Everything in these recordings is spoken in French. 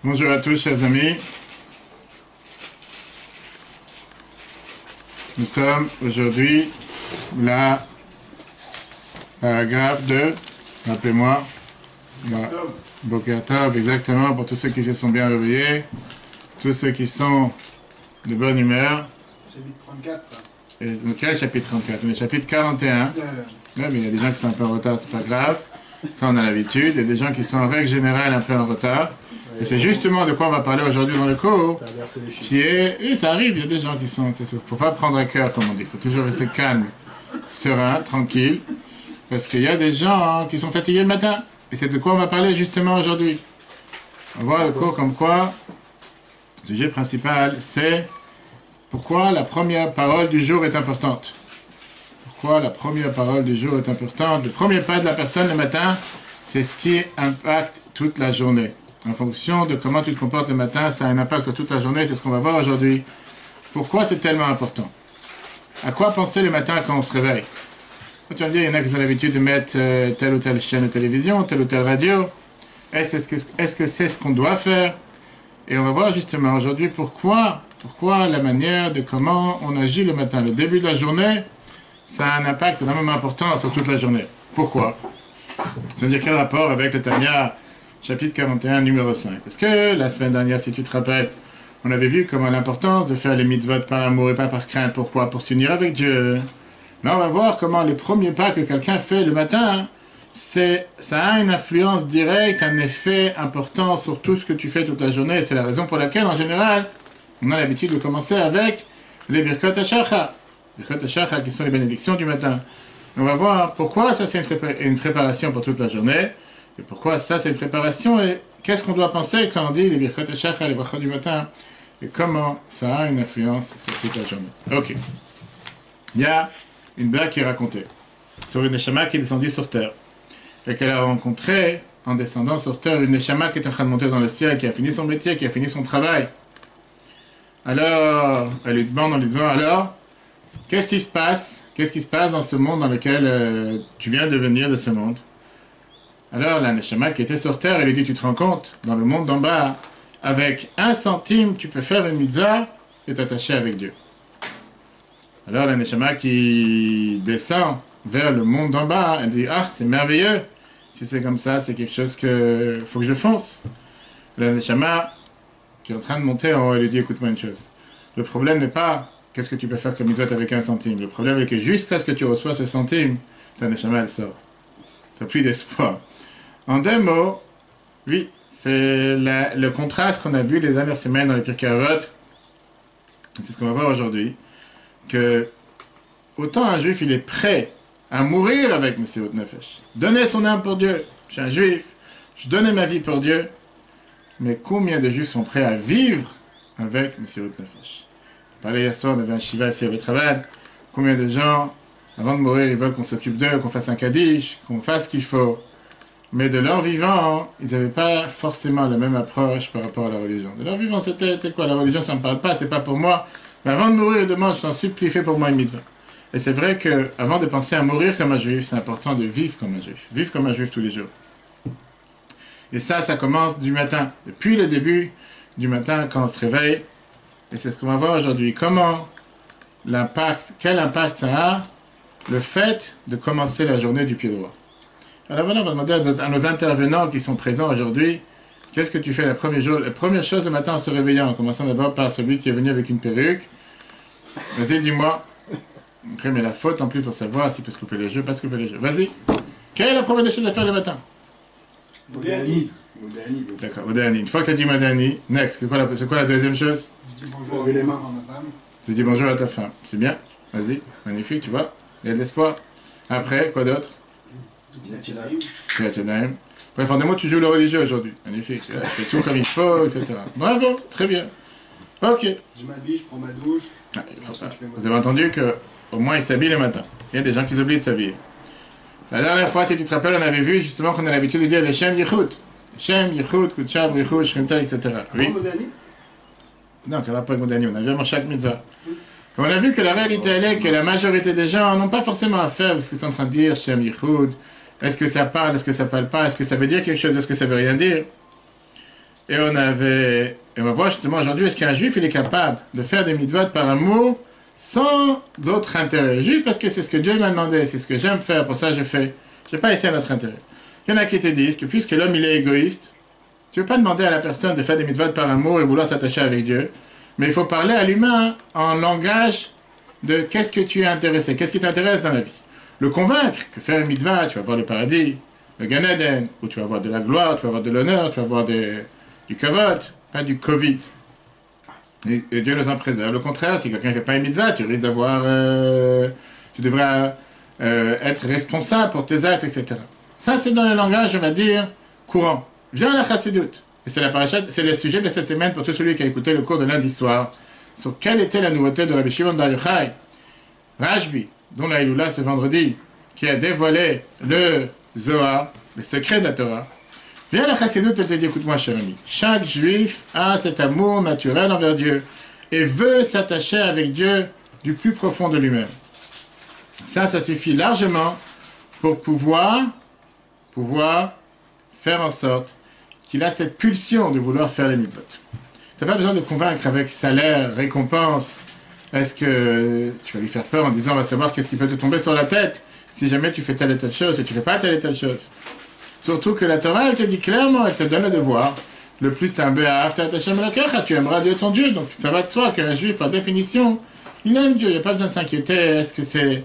Bonjour à tous, chers amis. Nous sommes aujourd'hui la paragraphe de, rappelez-moi, Boker Tov, exactement, pour tous ceux qui se sont bien réveillés, tous ceux qui sont de bonne humeur. Chapitre 34. Et quel chapitre 34? On est chapitre 41. Ouais, mais il y a des gens qui sont un peu en retard, c'est pas grave. Ça, on a l'habitude. Il y a des gens qui sont en règle générale un peu en retard. Et c'est justement de quoi on va parler aujourd'hui dans le cours, qui est... Et ça arrive, il y a des gens qui sont... Il ne faut pas prendre à cœur, comme on dit. Il faut toujours rester calme, serein, tranquille. Parce qu'il y a des gens qui sont fatigués le matin. Et c'est de quoi on va parler justement aujourd'hui. On va voir le cours comme quoi, le sujet principal, c'est pourquoi la première parole du jour est importante. Pourquoi la première parole du jour est importante. Le premier pas de la personne le matin, c'est ce qui impacte toute la journée. En fonction de comment tu te comportes le matin, ça a un impact sur toute la journée, c'est ce qu'on va voir aujourd'hui. Pourquoi c'est tellement important? À quoi penser le matin quand on se réveille? Tu vas me dire, il y en a qui ont l'habitude de mettre telle ou telle chaîne de télévision, telle ou telle radio. Est-ce que c'est ce qu'on doit faire? Et on va voir justement aujourd'hui pourquoi la manière de comment on agit le matin, le début de la journée, ça a un impact énormément important sur toute la journée. Pourquoi? Ça veut dire quel rapport avec le Tanya chapitre 41, numéro 5. Parce que la semaine dernière, si tu te rappelles, on avait vu comment l'importance de faire les mitzvot par amour et pas par crainte. Pourquoi? Pour s'unir avec Dieu. Là, on va voir comment le premier pas que quelqu'un fait le matin, ça a une influence directe, un effet important sur tout ce que tu fais toute la journée. C'est la raison pour laquelle, en général, on a l'habitude de commencer avec les Birkot HaShachar. Birkot HaShachar, qui sont les bénédictions du matin. On va voir pourquoi ça, c'est une préparation pour toute la journée. Et pourquoi ça, c'est une préparation, et qu'est-ce qu'on doit penser quand on dit les Birkot HaShachar, les brachot du matin, et comment ça a une influence sur toute la journée. Ok. Il y a une blague qui est racontée sur une Neshama qui est descendue sur terre, et qu'elle a rencontré, en descendant sur terre, une Neshama qui est en train de monter dans le ciel, qui a fini son métier, qui a fini son travail. Alors, elle lui demande en lui disant, alors, qu'est-ce qui se passe? Qu'est-ce qui se passe dans ce monde dans lequel tu viens de venir de ce monde? Alors la Neshama qui était sur terre, elle lui dit, tu te rends compte, dans le monde d'en bas, avec 1 centime, tu peux faire une mitzvah et t'attacher avec Dieu. Alors la Neshama qui descend vers le monde d'en bas, elle dit, ah, c'est merveilleux, si c'est comme ça, c'est quelque chose que faut que je fonce. La Neshama qui est en train de monter en haut, elle lui dit, écoute-moi une chose, le problème n'est pas qu'est-ce que tu peux faire comme mitzvah avec 1 centime, le problème est que jusqu'à ce que tu reçois ce centime, ta Neshama elle sort. Tu n'as plus d'espoir. En 2 mots, oui, c'est le contraste qu'on a vu les dernières semaines dans les Pirkei Avot. C'est ce qu'on va voir aujourd'hui. Que autant un juif, il est prêt à mourir avec Messirut Nefesh. Donner son âme pour Dieu. Je suis un juif, je donnais ma vie pour Dieu. Mais combien de juifs sont prêts à vivre avec Messirut Nefesh? On parlait hier soir, on avait un shiva ici à Betravad. Combien de gens, avant de mourir, ils veulent qu'on s'occupe d'eux, qu'on fasse un kaddish, qu'on fasse ce qu'il faut. Mais de leur vivant, ils n'avaient pas forcément la même approche par rapport à la religion. De leur vivant, c'était quoi? La religion, ça ne me parle pas, c'est pas pour moi. Mais avant de mourir, ils demandent, je t'en supplie, fais pour moi une mitzvah. Et c'est vrai qu'avant de penser à mourir comme un juif, c'est important de vivre comme un juif. Vivre comme un juif tous les jours. Et ça commence du matin. Depuis le début du matin, quand on se réveille. Et c'est ce qu'on va voir aujourd'hui. Quel impact ça a, le fait de commencer la journée du pied droit. Alors voilà, on va demander à nos intervenants qui sont présents aujourd'hui, qu'est-ce que tu fais la première chose le matin en se réveillant, en commençant d'abord par celui qui est venu avec une perruque. Vas-y, dis-moi. Après, mais la faute en plus pour savoir s'il peut se couper les cheveux, pas se couper les cheveux. Vas-y. Quelle est la première des choses à faire le matin? Modéani. D'accord, Modéani. Une fois que tu as dit Modéani, next, c'est quoi la deuxième chose? Je dis bonjour avec les mains à ma femme. Tu dis bonjour à ta femme. C'est bien. Vas-y, magnifique, tu vois. Il y a de l'espoir. Après, quoi d'autre? Bref, en 2 mots, tu joues le religieux aujourd'hui. Magnifique. Tu fais tout comme il faut, etc. Bravo, très bien. Ok. Je m'habille, je prends ma douche. Ah, vous avez entendu qu'au moins il s'habille le matin. Il y a des gens qui s'oublient de s'habiller. La dernière fois, si tu te rappelles, on avait vu justement qu'on a l'habitude de dire les Shem Yichud. Shem Yichud, Kutshab, Yichud, Shrinta, etc. Oui. Non, quel rapport avec Modani? On a vu vraiment chaque mitzvah. On a vu que la réalité elle est que la majorité des gens n'ont pas forcément à faire parce qu'ils sont en train de dire Shem Yichud. Est-ce que ça parle? Est-ce que ça parle pas? Est-ce que ça veut dire quelque chose? Est-ce que ça veut rien dire? Et on va voir justement aujourd'hui, est-ce qu'un juif, il est capable de faire des mitzvot par amour sans d'autre intérêt, juste parce que c'est ce que Dieu m'a demandé, c'est ce que j'aime faire, pour ça je fais. Je n'ai pas essayé notre intérêt. Il y en a qui te disent que puisque l'homme il est égoïste, tu ne veux pas demander à la personne de faire des mitzvot par amour et vouloir s'attacher avec Dieu, mais il faut parler à l'humain en langage de qu'est-ce que tu es intéressé, qu'est-ce qui t'intéresse dans la vie. Le convaincre que faire une mitzvah, tu vas voir le paradis, le Gan Eden, où tu vas avoir de la gloire, tu vas avoir de l'honneur, tu vas avoir du kavod, pas du Covid. Et Dieu nous en préserve. Le contraire, si quelqu'un ne fait pas une mitzvah, tu risques d'avoir... tu devrais être responsable pour tes actes, etc. Ça, c'est dans le langage, on va dire, courant. Viens à la chassidoute. Et c'est la parachat, c'est le sujet de cette semaine pour tout celui qui a écouté le cours de lundi soir sur quelle était la nouveauté de Rabbi Shimon Bar Yochai, Rashbi, dont la Iloula ce vendredi, qui a dévoilé le Zohar, le secret de la Torah. Viens à la chassidoute et te dit, écoute-moi, cher ami, chaque juif a cet amour naturel envers Dieu et veut s'attacher avec Dieu du plus profond de lui-même. Ça suffit largement pour pouvoir faire en sorte qu'il a cette pulsion de vouloir faire les mitzvot. Tu n'as pas besoin de convaincre avec salaire, récompense. Est-ce que tu vas lui faire peur en disant, on va savoir qu'est-ce qui peut te tomber sur la tête si jamais tu fais telle et telle chose et tu ne fais pas telle et telle chose. Surtout que la Torah, elle te dit clairement, elle te donne le devoir. Le plus c'est un béaf, tu aimeras Dieu ton Dieu. Donc ça va de soi qu'un juif, par définition, il aime Dieu. Il n'y a pas besoin de s'inquiéter, est-ce que c'est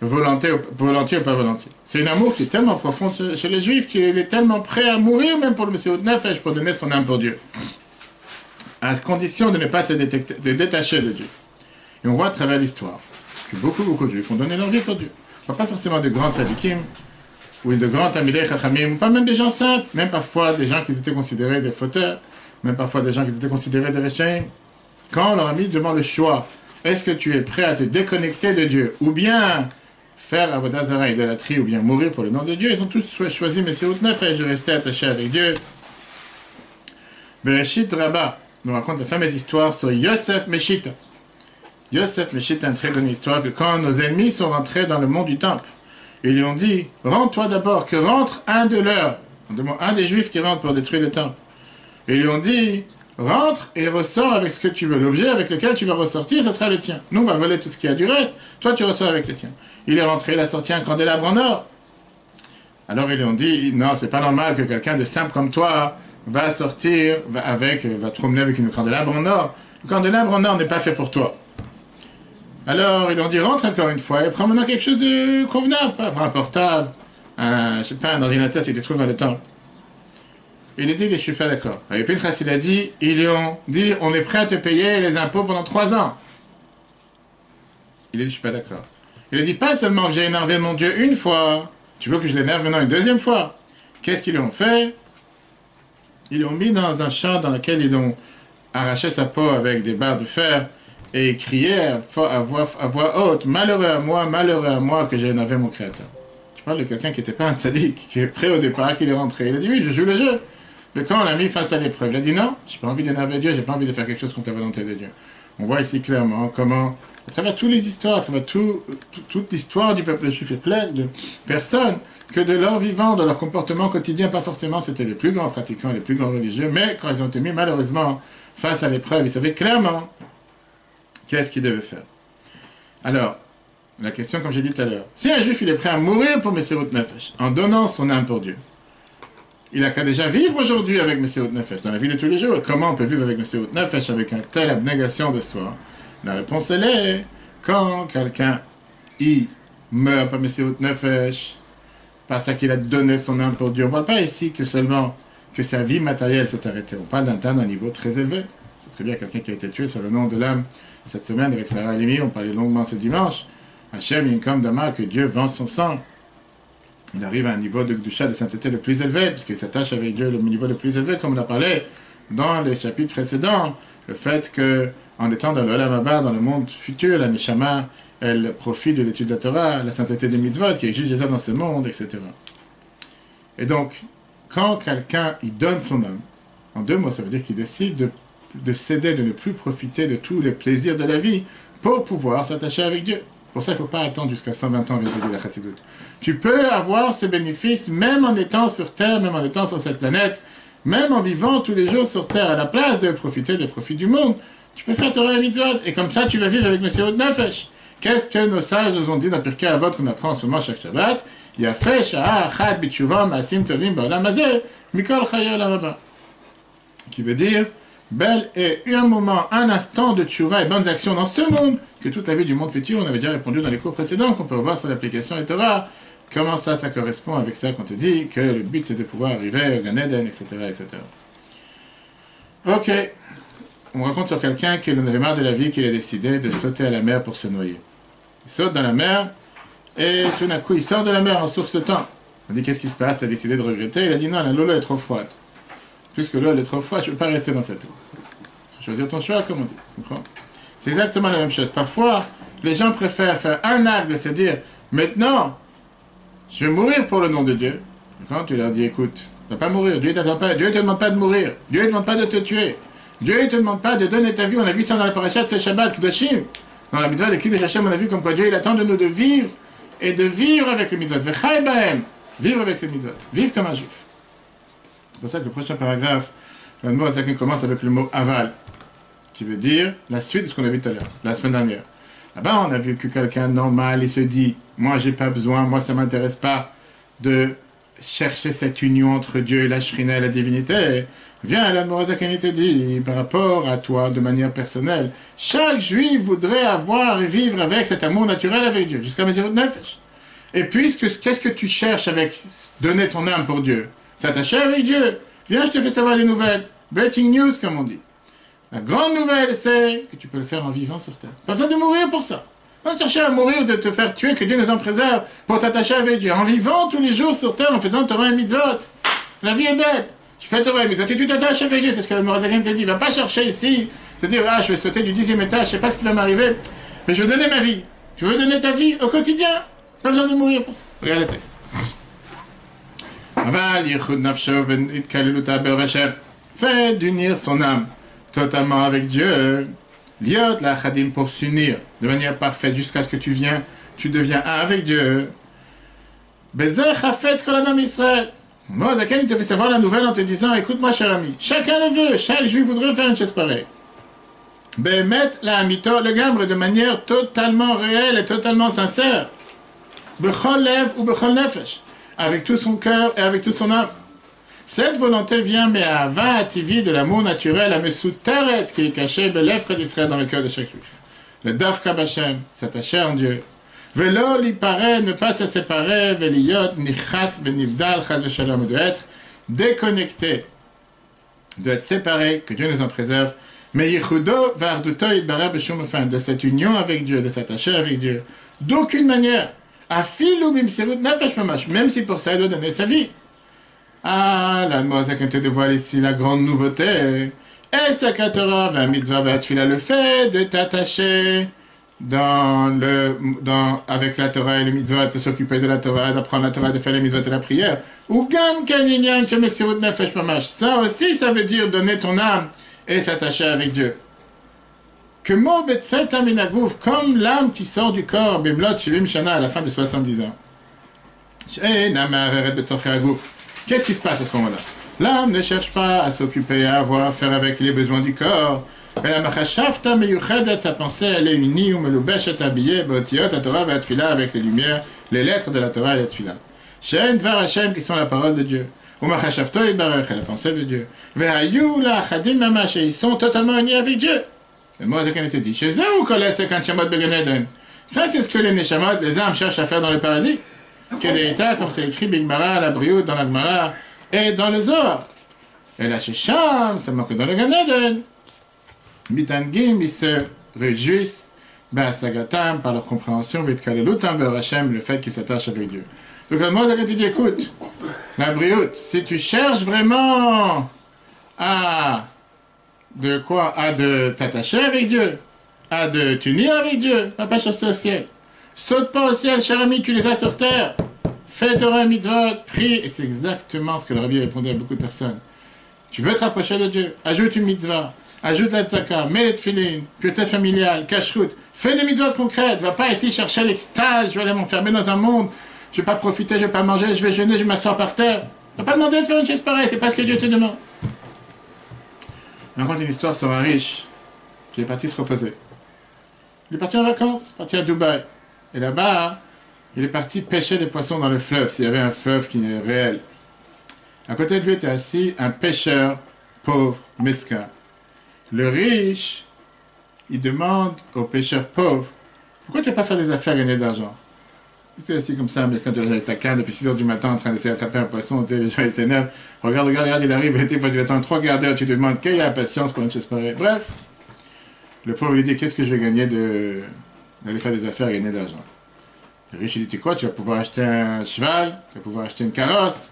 volontiers ou pas volontiers. C'est un amour qui est tellement profond chez les juifs qu'il est tellement prêt à mourir, même pour le Messiot Nefesh, pour donner son âme pour Dieu. À condition de ne pas se détacher de Dieu. Et on voit à travers l'histoire que beaucoup de juifs ont donné leur vie pour Dieu. On ne voit pas forcément de grands tzadikim, ou de grands tamidei chachamim, ou pas même des gens simples, même parfois des gens qui étaient considérés des fauteurs, même parfois des gens qui étaient considérés des rechaim. Quand on leur a mis devant le choix, est-ce que tu es prêt à te déconnecter de Dieu, ou bien faire avodah zara, idolâtrie, ou bien mourir pour le nom de Dieu, ils ont tous choisi Messiot Nefesh de rester attachés avec Dieu. Bereshit Rabbah nous raconte la fameuse histoire sur Yosef Meshita. Yosef Meshita a une très bonne histoire que quand nos ennemis sont rentrés dans le monde du temple, ils lui ont dit, rentre-toi d'abord, que rentre un de leurs, un des juifs qui rentre pour détruire le temple. Et ils lui ont dit, rentre et ressors avec ce que tu veux. L'objet avec lequel tu vas ressortir, ça sera le tien. Nous, on va voler tout ce qu'il y a du reste, toi tu ressors avec le tien. Il est rentré, il a sorti un candélabre en or. Alors ils lui ont dit, non, c'est pas normal que quelqu'un de simple comme toi va sortir, va te promener avec une candélabre en or. Le candélabre en or n'est pas fait pour toi. Alors ils lui ont dit, rentre encore une fois et prends maintenant quelque chose de convenable, pas un portable, je sais pas, un ordinateur si tu trouves dans le temple. Il a dit, je suis pas d'accord. Et Pinchas, il a dit, ils lui ont dit, on est prêt à te payer les impôts pendant 3 ans. Il a dit, je suis pas d'accord. Il a dit, pas seulement que j'ai énervé mon Dieu une fois, tu veux que je l'énerve maintenant une deuxième fois. Qu'est-ce qu'ils lui ont fait? Ils l'ont mis dans un champ dans lequel ils ont arraché sa peau avec des barres de fer et crié à voix haute, malheureux à moi que j'ai énervé mon Créateur. Je parle de quelqu'un qui n'était pas un tzaddik, qui est prêt au départ, qui est rentré. Il a dit, oui, je joue le jeu. Mais quand on l'a mis face à l'épreuve, il a dit, non, j'ai pas envie d'énerver Dieu, j'ai pas envie de faire quelque chose contre la volonté de Dieu. On voit ici clairement comment, à travers toutes les histoires, à travers toute l'histoire du peuple juif est pleine de personnes que de leur vivant, de leur comportement quotidien, pas forcément c'était les plus grands pratiquants, les plus grands religieux, mais quand ils ont été mis malheureusement face à l'épreuve, ils savaient clairement qu'est-ce qu'ils devaient faire. Alors, la question, comme j'ai dit tout à l'heure, si un juif il est prêt à mourir pour Messiot Nefesh, en donnant son âme pour Dieu, il a qu'à déjà vivre aujourd'hui avec Messiot Nefesh, dans la vie de tous les jours. Et comment on peut vivre avec Messiot Nefesh, avec une telle abnégation de soi? La réponse, elle est, quand quelqu'un, il meurt par Messiot Nefesh, parce qu'il a donné son âme pour Dieu. On ne parle pas ici que seulement que sa vie matérielle s'est arrêtée. On parle d'un niveau très élevé. C'est très bien quelqu'un qui a été tué sur le nom de l'âme cette semaine avec Sarah Halimi. On parlait longuement ce dimanche. Hachem Yinkom Dama, que Dieu vend son sang. Il arrive à un niveau de Gdusha, de sainteté le plus élevé, puisqu'il s'attache avec Dieu le niveau le plus élevé, comme on a parlé dans les chapitres précédents. Le fait que, en étant dans le Olam Haba, dans le monde futur, la Neshama, elle profite de l'étude de la Torah, la sainteté des mitzvot, qui exige déjà dans ce monde, etc. Et donc, quand quelqu'un il donne son âme, en 2 mots, ça veut dire qu'il décide de céder, de ne plus profiter de tous les plaisirs de la vie pour pouvoir s'attacher avec Dieu. Pour ça, il ne faut pas attendre jusqu'à 120 ans vis-à-vis de la chassidoute. Tu peux avoir ce bénéfice même en étant sur Terre, même en étant sur cette planète, même en vivant tous les jours sur terre, à la place de profiter des profits du monde, tu peux faire Torah et Mitzvot, et comme ça tu vas vivre avec Messirut Nefesh. Qu'est-ce que nos sages nous ont dit dans Pirkei Avot qu'on apprend en ce moment chaque Shabbat? Yafeh sha'a achad b'tshuva ma'asim tovim ba'olam hazeh mikol chayei olam haba. Qui veut dire, bel est un moment, un instant de tchouva et bonnes actions dans ce monde que toute la vie du monde futur. On avait déjà répondu dans les cours précédents qu'on peut revoir sur l'application et Torah. Comment ça correspond avec ça qu'on te dit que le but c'est de pouvoir arriver au Gan Eden, etc., etc. Ok. On raconte sur quelqu'un qui en avait marre de la vie, qu'il a décidé de sauter à la mer pour se noyer. Il saute dans la mer et tout d'un coup il sort de la mer en sursautant. On dit qu'est-ce qui se passe? Il a décidé de regretter. Il a dit non, la l'eau est trop froide. Puisque l'eau est trop froide, je ne peux pas rester dans cette eau. Il faut choisir ton choix, comme on dit. Comprends? C'est exactement la même chose. Parfois, les gens préfèrent faire un acte de se dire maintenant, je vais mourir pour le nom de Dieu. Quand tu leur dis écoute, tu ne vas pas mourir. Dieu ne te demande pas de mourir. Dieu ne te demande pas de te tuer. Dieu ne te demande pas de donner ta vie. On a vu ça dans la parasha de ce Shabbat, Kedoshim. Dans la mitzvah de Kiddush Hashem, on a vu comme quoi Dieu il attend de nous de vivre et de vivre avec les mitzvot. Vechai bahem. Vivre avec les mitzvot. Vivre comme un juif. C'est pour ça que le prochain paragraphe, le mot Azakin commence avec le mot aval, qui veut dire la suite de ce qu'on a vu tout à l'heure, la semaine dernière. Là-bas, on a vu que quelqu'un normal, il se dit, moi j'ai pas besoin, moi ça m'intéresse pas de chercher cette union entre Dieu et la Shrina et la divinité. Viens, l'Admor Azakin te dit, par rapport à toi, de manière personnelle, chaque juif voudrait avoir et vivre avec cet amour naturel avec Dieu, jusqu'à Messirut Nefesh. Et puisque, qu'est-ce que tu cherches avec donner ton âme pour Dieu? S'attacher avec Dieu. Viens, je te fais savoir des nouvelles. Breaking news, comme on dit. La grande nouvelle, c'est que tu peux le faire en vivant sur terre. Pas besoin de mourir pour ça. Pas chercher à mourir ou de te faire tuer, que Dieu nous en préserve, pour t'attacher avec Dieu. En vivant tous les jours sur terre, en faisant Torah et Mitzvot. La vie est belle. Tu fais Torah et Mitzvot et tu t'attaches avec Dieu. C'est ce que le Morazakin te dit. Va pas chercher ici, te dire, ah, je vais sauter du 10e étage, je sais pas ce qui va m'arriver, mais je veux donner ma vie. Tu veux donner ta vie au quotidien. Pas besoin de mourir pour ça. Regarde le texte. Fait d'unir son âme totalement avec Dieu, liot la chadim pour s'unir de manière parfaite jusqu'à ce que tu deviens un avec Dieu. Bezer chafetz kol adam Israël. Moi, Zaken, il te fait savoir la nouvelle en te disant, écoute-moi, cher ami, chacun le veut, chaque juif voudrait faire une chose pareille. Bemet la amito le gambre de manière totalement réelle et totalement sincère. Bechol lev ou bechol nefesh. Avec tout son cœur et avec toute son âme. Cette volonté vient, mais à Va'ativi de l'amour naturel, à Mesuteret, qui est caché, Belefre d'Israël dans le cœur de chaque juif. Le Dafka Bachem, s'attacher en Dieu. Velo l'ipare, ne pas se séparer, Veliyot, Nichat, Benivdal, Chaz Shalom, de être déconnecté, de être séparé, que Dieu nous en préserve. Mais Yichudo, Varduto, Idbara, Beshum, enfin, de cette union avec Dieu, de s'attacher avec Dieu. D'aucune manière. Afilou bimsirut nefesh mamash, même si pour ça il doit donner sa vie. Ah, la Moazakin te dévoile ici la grande nouveauté. Et sa Torah, va mitzvah, va tfila, le fait de t'attacher avec la Torah et les mitzvot, de s'occuper de la Torah, d'apprendre la Torah, de faire les mitzvot et la prière. Ou gam kaninyan shemesirut nefesh mamash. Ça aussi, ça veut dire donner ton âme et s'attacher avec Dieu. Que mot betzel taminagouf, comme l'âme qui sort du corps, bimlot shivim shana, à la fin de 70 ans. Qu'est-ce qui se passe à ce moment-là? L'âme ne cherche pas à s'occuper, à avoir à faire avec les besoins du corps. Mais la machashavta meyuchedet, sa pensée, elle est unie, ou melubeshet habillée, botiot, la Torah va être avec les lumières, les lettres de la Torah et la tfila. Shein dvar Hashem, qui sont la parole de Dieu. Ou machashavto yitbarech, la pensée de Dieu. Vehayu la chadim mamash, et ils sont totalement unis avec Dieu. Et moi, ce qu'on te dit, chez eux ou collègue, c'est quand Shamot Began Eden. Ça, c'est ce que les Neshamot, les âmes, cherchent à faire dans le paradis. Kedeita, comme c'est écrit, Big Mara, la Briout, dans la Gemara, et dans le Zohar. Et là, chez Sham, c'est marqué dans le Gan Eden. Mitangim, ils se réjouissent, Ba'asagatam, par leur compréhension, Vitkalelutam, Be'or Hashem, le fait qu'ils s'attachent avec Dieu. Donc, moi, ce que tu dis, écoute, la Briout, si tu cherches vraiment à de t'attacher avec Dieu, à de t'unir avec Dieu, va pas chercher au ciel. Saute pas au ciel, cher ami, tu les as sur terre. Fais Torah mitzvot, prie. Et c'est exactement ce que le Rabbi répondait à beaucoup de personnes. Tu veux te rapprocher de Dieu, ajoute une mitzvah, ajoute la tzaka, mets les tefillin, pureté familiale, kashrut, fais des mitzvot concrètes, va pas essayer chercher l'extase, je vais aller m'enfermer dans un monde, je vais pas profiter, je vais pas manger, je vais jeûner, je vais m'asseoir par terre. Va pas demander de faire une chose pareille, c'est pas ce que Dieu te demande. On raconte une histoire sur un riche qui est parti se reposer. Il est parti en vacances, parti à Dubaï. Et là-bas, il est parti pêcher des poissons dans le fleuve, s'il y avait un fleuve qui est réel. À côté de lui était assis un pêcheur pauvre, mesquin. Le riche, il demande au pêcheur pauvre, pourquoi tu ne vas pas faire des affaires gagner de l'argent? C'est assis comme ça, mesquin, tu as ta canne depuis 6 heures du matin en train d'essayer d'attraper un poisson, les gens ils s'énervent. Regarde, il arrive, et des fois tu attends 3 quarts d'heure, tu te demandes quelle est la patience pour une chose pareille. Bref, le pauvre lui dit, qu'est-ce que je vais gagner d'aller faire des affaires et gagner de l'argent? Le riche il dit, tu quoi, tu vas pouvoir acheter un cheval, tu vas pouvoir acheter une carrosse,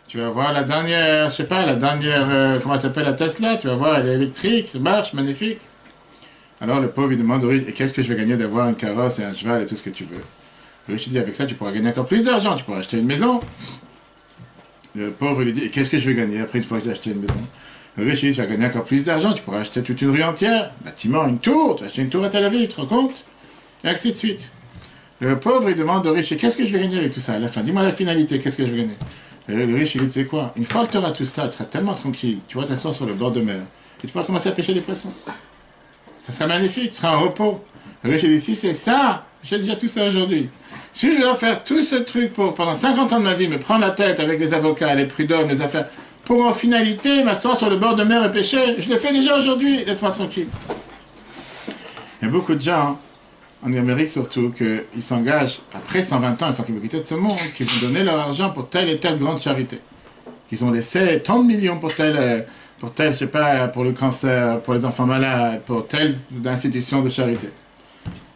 tu vas voir la dernière, je sais pas, comment elle s'appelle, la Tesla, tu vas voir, elle est électrique, ça marche, magnifique. Alors le pauvre il demande au riche, et qu'est-ce que je vais gagner d'avoir une carrosse et un cheval et tout ce que tu veux? Le riche dit, avec ça tu pourras gagner encore plus d'argent, tu pourras acheter une maison. Le pauvre lui dit, et qu'est-ce que je vais gagner après une fois que j'ai acheté une maison? Le riche dit, tu vas gagner encore plus d'argent, tu pourras acheter toute une rue entière, un bâtiment, une tour, tu vas acheter une tour à Tel Aviv, tu te rends compte? Et ainsi de suite. Le pauvre il demande au riche, et qu'est-ce que je vais gagner avec tout ça à la fin? Dis-moi la finalité, qu'est-ce que je vais gagner? Et le riche il dit, tu sais quoi? Une fois que tu auras tout ça, tu seras tellement tranquille, tu vas t'asseoir sur le bord de mer, et tu pourras commencer à pêcher des poissons. Ça sera magnifique, tu seras en repos. Le riche il dit, si c'est ça, j'ai déjà tout ça aujourd'hui. Si je dois faire tout ce truc pendant 50 ans de ma vie, me prendre la tête avec les avocats, les prud'hommes, les affaires, pour en finalité m'asseoir sur le bord de mer et pêcher, je le fais déjà aujourd'hui, laisse-moi tranquille. Il y a beaucoup de gens, en Amérique surtout, qu'ils s'engagent après 120 ans, une fois qu'ils vont quitter de ce monde, qu'ils vont donner leur argent pour telle et telle grande charité. Qu'ils ont laissé tant de millions pour telle, je sais pas, pour le cancer, pour les enfants malades, pour telle institution de charité.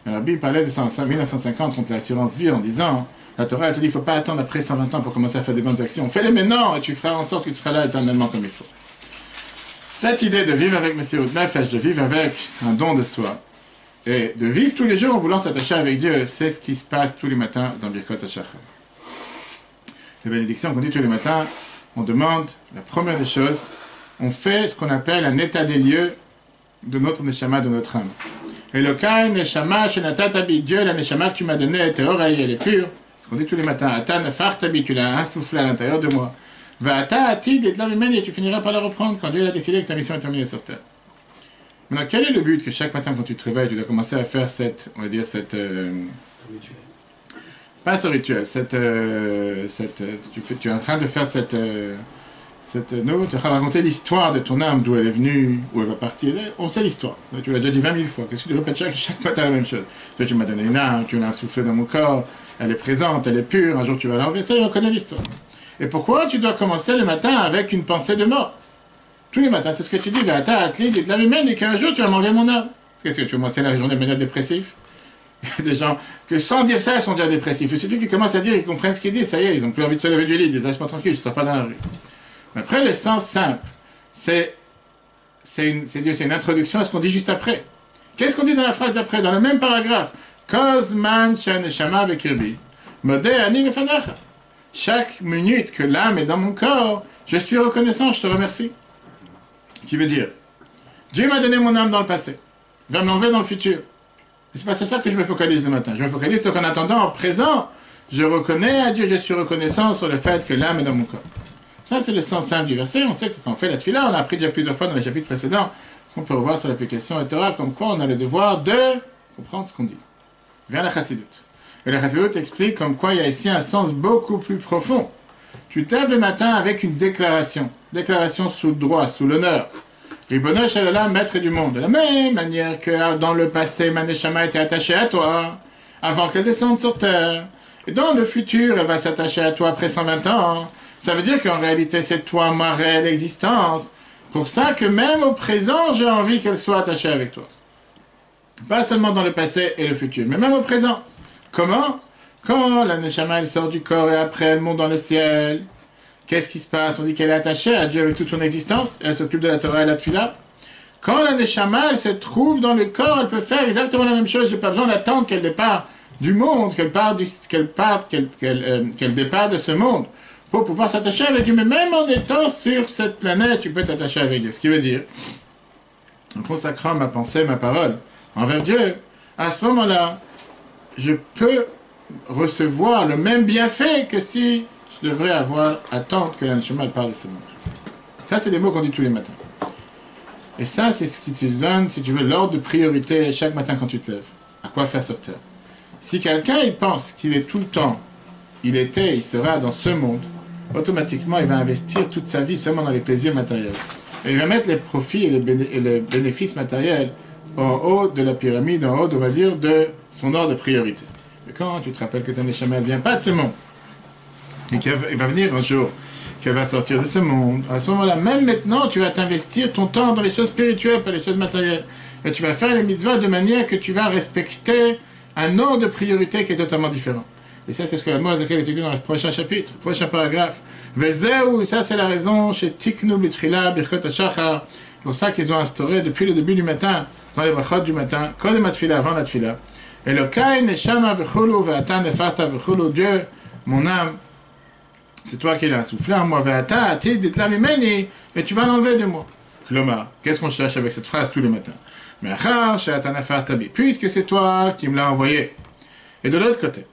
La Bible parlait de 1950 contre l'assurance vie en disant, la Torah a te dit, il ne faut pas attendre après 120 ans pour commencer à faire des bonnes actions. Fais-les maintenant et tu feras en sorte que tu seras là éternellement comme il faut. Cette idée de vivre avec Messirut Nefesh, de vivre avec un don de soi, et de vivre tous les jours en voulant s'attacher avec Dieu, c'est ce qui se passe tous les matins dans Birkot HaShachar. Les bénédictions qu'on dit tous les matins, on demande, la première des choses, on fait ce qu'on appelle un état des lieux de notre neshama, de notre âme. Elokai, neshama, shenatatabi, Dieu, la neshama que tu m'as donnée, tes oreilles, elle est pure. Ce qu'on dit tous les matins, ata nefartabi, tu l'as insoufflé à l'intérieur de moi. Va'ata atid et l'amimeni, et tu finiras par la reprendre quand Dieu a décidé que ta mission est terminée sur terre. Maintenant, quel est le but que chaque matin quand tu te réveilles, tu dois commencer à faire cette, on va dire, cette... Rituel. Pas ce rituel, tu es en train de faire nous, tu es en train de raconter l'histoire de ton âme, d'où elle est venue, où elle va partir. On sait l'histoire. Tu l'as déjà dit 20 000 fois. Qu'est-ce que tu répètes chaque matin la même chose? Tu m'as donné une âme, tu l'as soufflé dans mon corps, elle est présente, elle est pure, un jour tu vas l'enlever. Ça, on connaît l'histoire. Et pourquoi tu dois commencer le matin avec une pensée de mort? Tous les matins, c'est ce que tu dis, et de la humaine, et qu'un jour tu vas m'enlever mon âme. Qu'est-ce que tu veux commencer la journée de manière dépressive? Il y a des gens que sans dire ça, ils sont déjà dépressifs. Il suffit qu'ils commencent à dire, ils comprennent ce qu'ils disent, ça y est, ils n'ont plus envie de se lever du lit, ils disent, laisse-moi tranquille, je ne serai pas dans la rue. Mais après, le sens simple, c'est une introduction à ce qu'on dit juste après. Qu'est-ce qu'on dit dans la phrase d'après, dans le même paragraphe? Kozman shaneshama bekirbi, modeh ani lefanecha. Chaque minute que l'âme est dans mon corps, je suis reconnaissant, je te remercie. Qui veut dire, Dieu m'a donné mon âme dans le passé, il va me l'enlever dans le futur. Mais c'est pas ça que je me focalise le matin. Je me focalise sur qu'en attendant, en présent, je reconnais à Dieu, je suis reconnaissant sur le fait que l'âme est dans mon corps. Ça, c'est le sens simple du verset. On sait que quand on fait la tefila, on a appris déjà plusieurs fois dans les chapitres précédents, qu'on peut revoir sur l'application et Torah, comme quoi on a le devoir de comprendre ce qu'on dit. Vers la Chassidut. Et la Chassidut explique comme quoi il y a ici un sens beaucoup plus profond. Tu te lèves le matin avec une déclaration. Déclaration sous le droit, sous l'honneur. Ribono shel olam, maître du monde. De la même manière que dans le passé, ma neshama était attachée à toi, avant qu'elle descende sur terre. Et dans le futur, elle va s'attacher à toi après 120 ans. Ça veut dire qu'en réalité, c'est toi, ma réelle existence. Pour ça que même au présent, j'ai envie qu'elle soit attachée avec toi. Pas seulement dans le passé et le futur, mais même au présent. Comment? Quand la neshama, elle sort du corps et après, elle monte dans le ciel. Qu'est-ce qui se passe? On dit qu'elle est attachée à Dieu avec toute son existence. Elle s'occupe de la Torah et la Tefila. Quand la neshama, elle se trouve dans le corps, elle peut faire exactement la même chose. J'ai pas besoin d'attendre qu'elle départ du monde, qu'elle départ de ce monde pour pouvoir s'attacher avec Dieu. Mais même en étant sur cette planète, tu peux t'attacher avec Dieu. Ce qui veut dire, en consacrant ma pensée, ma parole envers Dieu, à ce moment-là, je peux recevoir le même bienfait que si je devrais attendre que la neshama parte de ce monde. Ça, c'est des mots qu'on dit tous les matins. Et ça, c'est ce qui te donne, si tu veux, l'ordre de priorité chaque matin quand tu te lèves. À quoi faire sur terre. Si quelqu'un, il pense qu'il est tout le temps, il sera dans ce monde, automatiquement, il va investir toute sa vie seulement dans les plaisirs matériels. Et il va mettre les profits et les bénéfices matériels en haut de la pyramide, en haut, on va dire, de son ordre de priorité. Et quand tu te rappelles que ton Neshama ne vient pas de ce monde, et qu'il va venir un jour, qu'elle va sortir de ce monde, à ce moment-là, même maintenant, tu vas t'investir ton temps dans les choses spirituelles, pas les choses matérielles. Et tu vas faire les mitzvahs de manière que tu vas respecter un ordre de priorité qui est totalement différent. Et ça, c'est ce que la mot Zakel étudie dans le prochain chapitre, le prochain paragraphe. Vezeu, ça c'est la raison chez Tiknu B'Trila Birchot HaShachar, pour ça qu'ils ont instauré depuis le début du matin, dans les brachot du matin, Kodem HaTfila, avant la Tfila. Elokai Neshama V'chulu Ve'ata Nefarta V'chulu, Dieu, mon âme, c'est toi qui l'as soufflé en moi, Ve'ata Atiz Ditla Mimeni, et tu vas l'enlever de moi. Klomar, qu'est-ce qu'on cherche avec cette phrase tous les matins? Mais Achar She'ata Nefarta Bi, puisque c'est toi qui me l'as envoyé. Et de l'autre côté,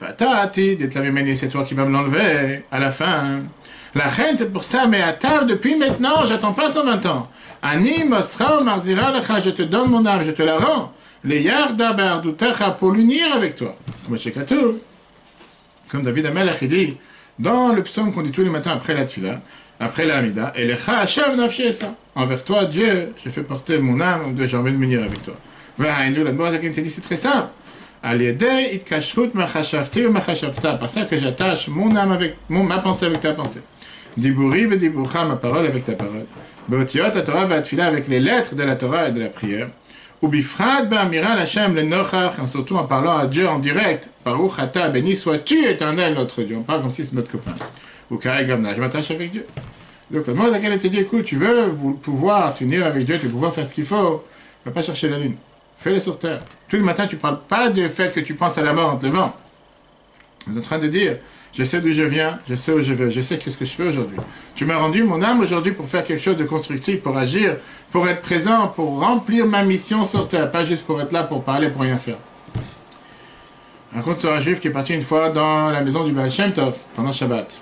c'est toi qui vas me l'enlever à la fin. La reine, c'est pour ça, mais à table, depuis maintenant, j'attends pas 120 ans. Ani Mosra Marzira Lecha, je te donne mon âme, je te la rends. Les Yarda Bardutecha, pour l'unir avec toi. Comme David Amelech dit, dans le psaume qu'on dit tous les matins après la Tfila, après la Hamida, et Lecha Hashem Nafshesa, envers toi, Dieu, je fais porter mon âme, j'ai envie de m'unir avec toi. C'est très simple. Par ça que j'attache mon âme avec ma pensée avec ta pensée. Diburi b'diburcha, ma parole avec ta parole. Beotiot ta Torah va'atfila, avec les lettres de la Torah et de la prière. Ou bifrat ba'amira l'Hashem le nochach, et surtout en parlant à Dieu en direct. Baruch ata, béni sois-tu éternel notre Dieu. On parle comme si c'est notre copain. Ou karei gamna, je m'attache avec Dieu. Donc le moment dans lequel il te dit, écoute, tu veux pouvoir t'unir avec Dieu, tu veux pouvoir faire ce qu'il faut, ne va pas chercher la lune. Fais-le sur terre. Tous les matins, tu ne parles pas du fait que tu penses à la mort en te levant. Tu es en train de dire, je sais d'où je viens, je sais où je vais, je sais qu'est-ce que je fais aujourd'hui. Tu m'as rendu mon âme aujourd'hui pour faire quelque chose de constructif, pour agir, pour être présent, pour remplir ma mission sur terre, pas juste pour être là, pour parler, pour rien faire. Raconte sur un juif qui est parti une fois dans la maison du Baal Shem Tov, pendant Shabbat.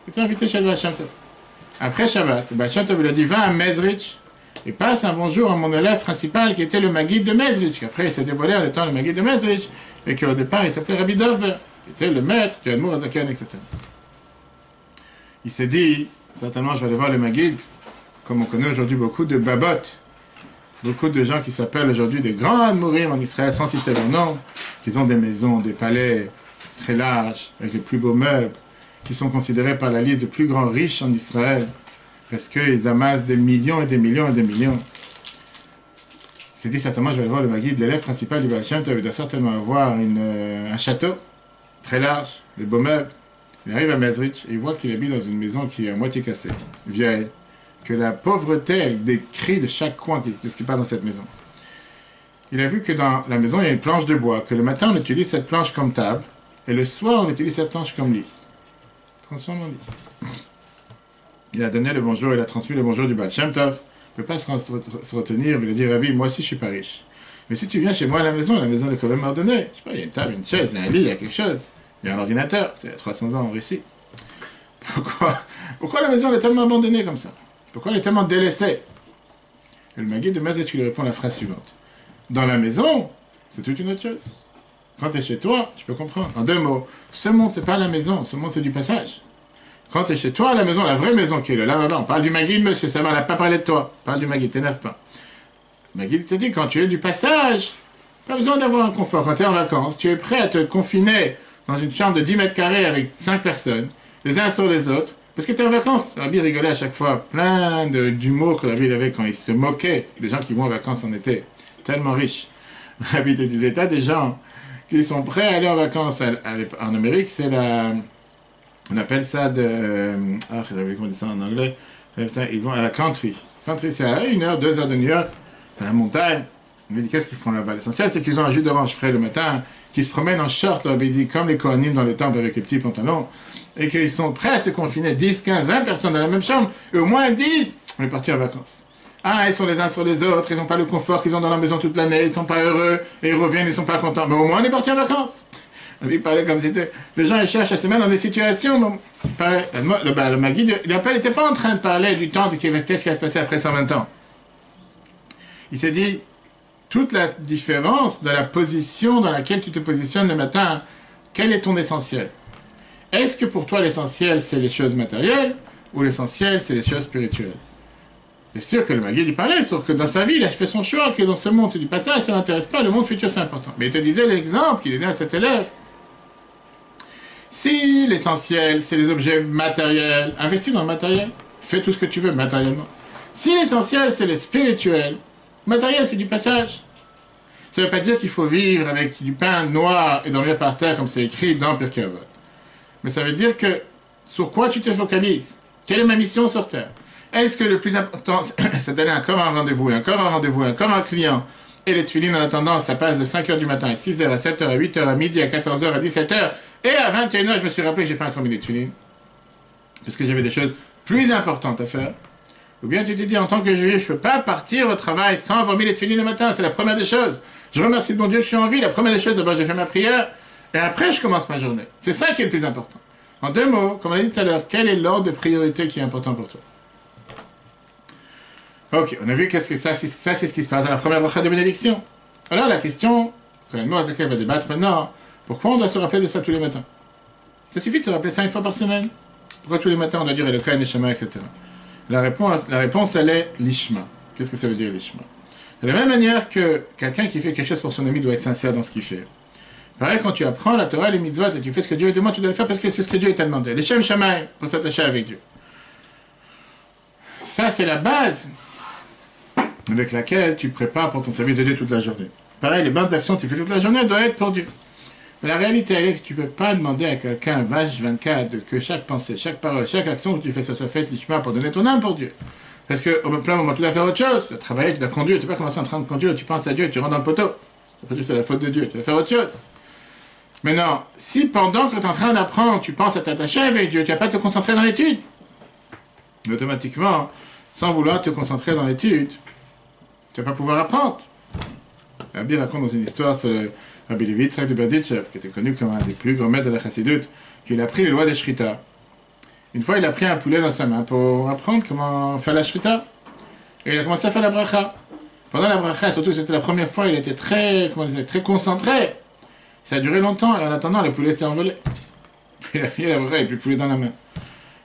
Il était invité chez le Baal Shem Tov. Après Shabbat, le Baal Shem Tov lui a dit, va à Mezrich, et passe un bonjour à mon élève principal qui était le Maguide de Mezrich. Après, il s'est dévoilé en étant le Maguide de Mezrich, et qu'au départ, il s'appelait Rabbi Dovber, qui était le maître du Admour Azaken, etc. Il s'est dit, certainement, je vais aller voir le Maguide, comme on connaît aujourd'hui beaucoup de babot, beaucoup de gens qui s'appellent aujourd'hui des grands Admourim en Israël, sans citer leur nom, qui ont des maisons, des palais très larges, avec les plus beaux meubles, qui sont considérés par la liste des plus grands riches en Israël, parce qu'ils amassent des millions et des millions et des millions. Il s'est dit certainement, je vais aller voir le Maguide, l'élève principal du Baal Shem Tov, il doit certainement avoir un château très large, des beaux meubles. Il arrive à Mezrich et il voit qu'il habite dans une maison qui est à moitié cassée, vieille, que la pauvreté, avec des cris de chaque coin de ce qui passe dans cette maison. Il a vu que dans la maison, il y a une planche de bois, que le matin, on utilise cette planche comme table, et le soir, on utilise cette planche comme lit. Transforme en lit. Il a donné le bonjour, il a transmis le bonjour du Baal Shem Tov. Il ne peut pas se retenir, il a dit, Rabbi, moi aussi je suis pas riche. Mais si tu viens chez moi à la maison de Kovem ordonnée, je sais pas, il y a une table, une chaise, il y a un lit, il y a quelque chose. Il y a un ordinateur, c'est il y a 300 ans en Russie. Pourquoi la maison elle est tellement abandonnée comme ça? Pourquoi elle est tellement délaissée? Et le Maguide de Mazet, tu lui réponds la phrase suivante. Dans la maison, c'est toute une autre chose. Quand tu es chez toi, tu peux comprendre. En 2 mots, ce monde, c'est pas la maison, ce monde, c'est du passage. Quand tu es chez toi, la maison, la vraie maison qui est là, on parle du Maguide, monsieur, ça va, on n'a pas parlé de toi. On parle du Maguide, t'énerve pas. Le Maguide te dit, quand tu es du passage, pas besoin d'avoir un confort. Quand tu es en vacances, tu es prêt à te confiner dans une chambre de 10 mètres carrés avec 5 personnes, les uns sur les autres, parce que tu es en vacances. Rabbi rigolait à chaque fois, plein d'humour que Rabbi avait quand il se moquait des gens qui vont en vacances en été, tellement riches. Rabbi te disait, t'as des gens qui sont prêts à aller en vacances en Amérique, c'est la... On appelle ça j'avais comment dire ça en anglais. Ils vont à la country. Country, c'est à 1 heure, 2 heures de New York, à la montagne. On lui dit, qu'est-ce qu'ils font là-bas? L'essentiel, c'est qu'ils ont un jus d'orange frais le matin, qu'ils se promènent en short, là, dit, comme les Kohanim dans le temple avec les petits pantalons, et qu'ils sont prêts à se confiner 10, 15, 20 personnes dans la même chambre, et au moins 10, on est parti en vacances. Ah, ils sont les uns sur les autres, ils n'ont pas le confort qu'ils ont dans la maison toute l'année, ils sont pas heureux, et ils reviennent, ils sont pas contents. Mais au moins, on est parti en vacances. Il parlait comme si les gens ils cherchent à se mettre dans des situations. Le Maguide, il n'était pas en train de parler du temps de qu'est-ce qui va se passer après 120 ans. Il s'est dit, toute la différence de la position dans laquelle tu te positionnes le matin, quel est ton essentiel? Est-ce que pour toi l'essentiel c'est les choses matérielles ou l'essentiel c'est les choses spirituelles? C'est sûr que le Maguide il parlait, sauf que dans sa vie il a fait son choix, que dans ce monde c'est du passage, ça ne l'intéresse pas, le monde futur c'est important. Mais il te disait l'exemple qu'il disait à cet élève. Si l'essentiel c'est les objets matériels, investis dans le matériel, fais tout ce que tu veux matériellement. Si l'essentiel c'est le spirituel, matériel c'est du passage. Ça ne veut pas dire qu'il faut vivre avec du pain noir et dormir par terre comme c'est écrit dans Pirkei Avot. Mais ça veut dire que sur quoi tu te focalises? Quelle est ma mission sur terre? Est-ce que le plus important c'est d'aller comme un rendez-vous, encore un rendez-vous, comme un client? Et les tefilines en attendant, ça passe de 5h du matin à 6h, à 7h, à 8h, à midi, à 14h, à 17h. Et à 21h, je me suis rappelé que je n'ai pas encore mis les tefilines. Parce que j'avais des choses plus importantes à faire. Ou bien tu te dis, en tant que juif, je ne peux pas partir au travail sans avoir mis les tefilines le matin. C'est la première des choses. Je remercie de mon Dieu que je suis en vie. La première des choses, d'abord, j'ai fait ma prière. Et après, je commence ma journée. C'est ça qui est le plus important. En deux mots, comme on a dit tout à l'heure, quel est l'ordre de priorité qui est important pour toi? Ok, on a vu qu'est-ce que ça, c'est ce qui se passe dans la première bracha de bénédiction. Alors la question, réellement, Zakai va débattre maintenant, pourquoi on doit se rappeler de ça tous les matins? Ça suffit de se rappeler ça une fois par semaine. Pourquoi tous les matins on doit dire Elokai, Neshama, etc. La réponse, elle est l'ishma. Qu'est-ce que ça veut dire l'ishma? De la même manière que quelqu'un qui fait quelque chose pour son ami doit être sincère dans ce qu'il fait. Pareil, quand tu apprends la Torah, les mitzvot, et tu fais ce que Dieu te demande, tu dois le faire parce que c'est ce que Dieu t'a demandé. Les Shem Shamaim, pour s'attacher avec Dieu. Ça, c'est la base avec laquelle tu prépares pour ton service de Dieu toute la journée. Pareil, les bonnes actions que tu fais toute la journée doivent être pour Dieu. Mais la réalité, elle est que tu ne peux pas demander à quelqu'un, vache 24, que chaque pensée, chaque parole, chaque action que tu fais, ça soit faite, l'ishma, pour donner ton âme pour Dieu. Parce qu'au plein moment, tu dois faire autre chose. Tu dois travailler, tu dois conduire, tu ne peux pas commencer en train de conduire, tu penses à Dieu et tu rentres dans le poteau. Tu peux dire c'est la faute de Dieu, tu dois faire autre chose. Mais non, si pendant que tu es en train d'apprendre, tu penses à t'attacher avec Dieu, tu ne vas pas te concentrer dans l'étude. Automatiquement, sans vouloir te concentrer dans l'étude, tu ne vas pas pouvoir apprendre. Rabbi raconte dans une histoire sur Rabbi Levi Yitzhak de Berditchev, qui était connu comme un des plus grands maîtres de la Chassidut, qu'il a pris les lois des Shrita. Une fois, il a pris un poulet dans sa main pour apprendre comment faire la Shrita. Et il a commencé à faire la bracha. Pendant la bracha, surtout c'était la première fois, il était très concentré. Ça a duré longtemps, et en attendant, le poulet s'est envolé. Il a fini la bracha, il n'y a plus de poulet dans la main.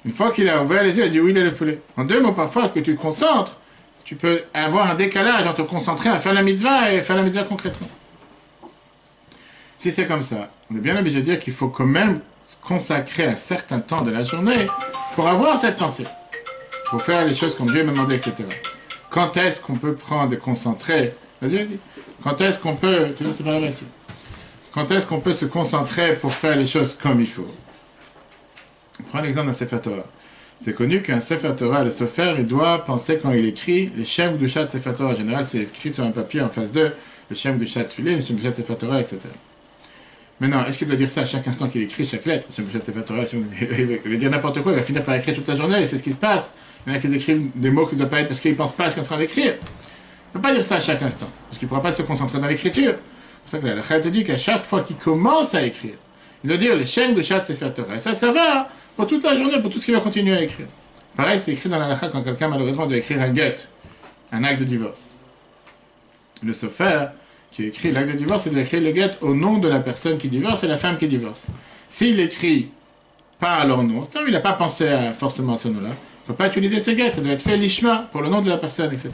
Une fois qu'il a ouvert les yeux, il a dit oui, il y a le poulet. En deux mots, parfois, que tu te concentres, tu peux avoir un décalage entre te concentrer à faire la mitzvah et faire la mitzvah concrètement. Si c'est comme ça, on est bien obligé de dire qu'il faut quand même consacrer un certain temps de la journée pour avoir cette pensée. Pour faire les choses comme Dieu m'a demandé, etc. Quand est-ce qu'on peut prendre et concentrer? Vas-y. Quand est-ce qu'on peut... Quand est-ce qu'on peut se concentrer pour faire les choses comme il faut? Prends l'exemple d'un Sefer Torah. C'est connu qu'un Sefer Torah, le Sofer, il doit penser quand il écrit les Shem du Shat Sefer Torah. En général, c'est écrit sur un papier en face d'eux, le Shem du Shat Tfilin, le Shem du Shat Sefer Torah, etc. Mais non, est-ce qu'il doit dire ça à chaque instant qu'il écrit chaque lettre? Shem du Shat Sefer Torah, il va dire n'importe quoi, il va finir par écrire toute la journée, et c'est ce qui se passe. Il y en a qui écrivent des mots qui ne doivent pas être parce qu'ils ne pensent pas à ce qu'ils sont en train d'écrire. Il ne peut pas dire ça à chaque instant, parce qu'il ne pourra pas se concentrer dans l'écriture. C'est pour ça que la Chaya te dit qu'à chaque fois qu'il commence à écrire, il doit dire les Shem du Shat Sefer Torah. Et ça va pour toute la journée, pour tout ce qu'il va continuer à écrire. Pareil, c'est écrit dans la halakha quand quelqu'un, malheureusement, doit écrire un get, un acte de divorce. Le sofer, qui écrit l'acte de divorce, il doit écrire le get au nom de la personne qui divorce et la femme qui divorce. S'il écrit pas à leur nom, c'est-à-dire il n'a pas pensé forcément à ce nom-là, il ne peut pas utiliser ce get, ça doit être fait l'ishma pour le nom de la personne, etc.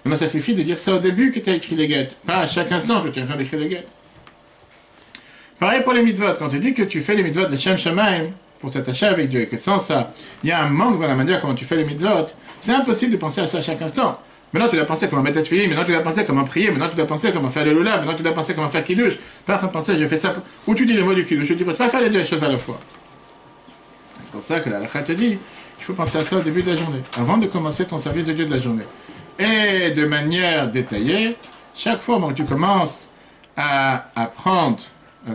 Donc ça suffit de dire ça au début que tu as écrit les get, pas à chaque instant que tu es en train d'écrire les get. Pareil pour les mitzvot, quand tu dis que tu fais les mitzvot de Shem Shamaim, pour s'attacher avec Dieu, et que sans ça, il y a un manque dans la manière comment tu fais les mitzvot, c'est impossible de penser à ça à chaque instant. Maintenant, tu dois penser comment mettre ta tefillin, maintenant tu dois penser comment prier, maintenant tu dois penser comment faire le lula, maintenant tu dois penser comment faire kiddush. Pas en train de penser, j'ai fait ça, ou tu dis le mot du kiddush, tu ne peux pas faire les deux choses à la fois. C'est pour ça que la halakha te dit, il faut penser à ça au début de la journée, avant de commencer ton service de Dieu de la journée. Et de manière détaillée, chaque fois que tu commences à apprendre,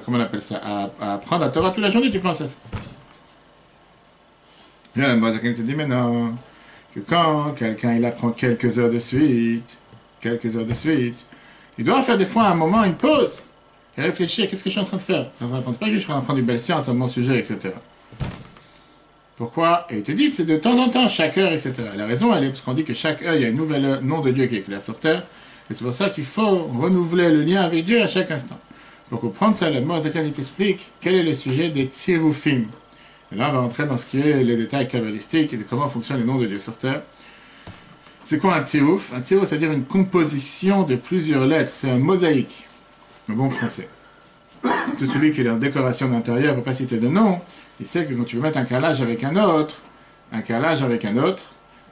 comment on appelle ça, à apprendre la Torah toute la journée, tu penses à ça. Il y a la Moazakin qui te dit, mais non, que quand quelqu'un il apprend quelques heures de suite, il doit faire des fois un moment, une pause, et réfléchir, qu'est-ce que je suis en train de faire? Je ne pense pas juste que je suis en train de prendre une belle science à mon sujet, etc. Pourquoi? Et il te dit, c'est de temps en temps, chaque heure, etc. La raison, elle est parce qu'on dit que chaque heure, il y a une nouvelle nom de Dieu qui est clair sur terre. Et c'est pour ça qu'il faut renouveler le lien avec Dieu à chaque instant. Pour comprendre ça, le Mozakan t'explique quel est le sujet des tzirufim. Et là, on va entrer dans ce qui est les détails kabbalistiques et de comment fonctionnent les noms de Dieu sur terre. C'est quoi un tziruf? Un tziruf, c'est-à-dire une composition de plusieurs lettres. C'est un mosaïque, en bon français. Tout celui qui est en décoration d'intérieur, pour ne pas citer de nom, il sait que quand tu veux mettre un carrelage avec un autre,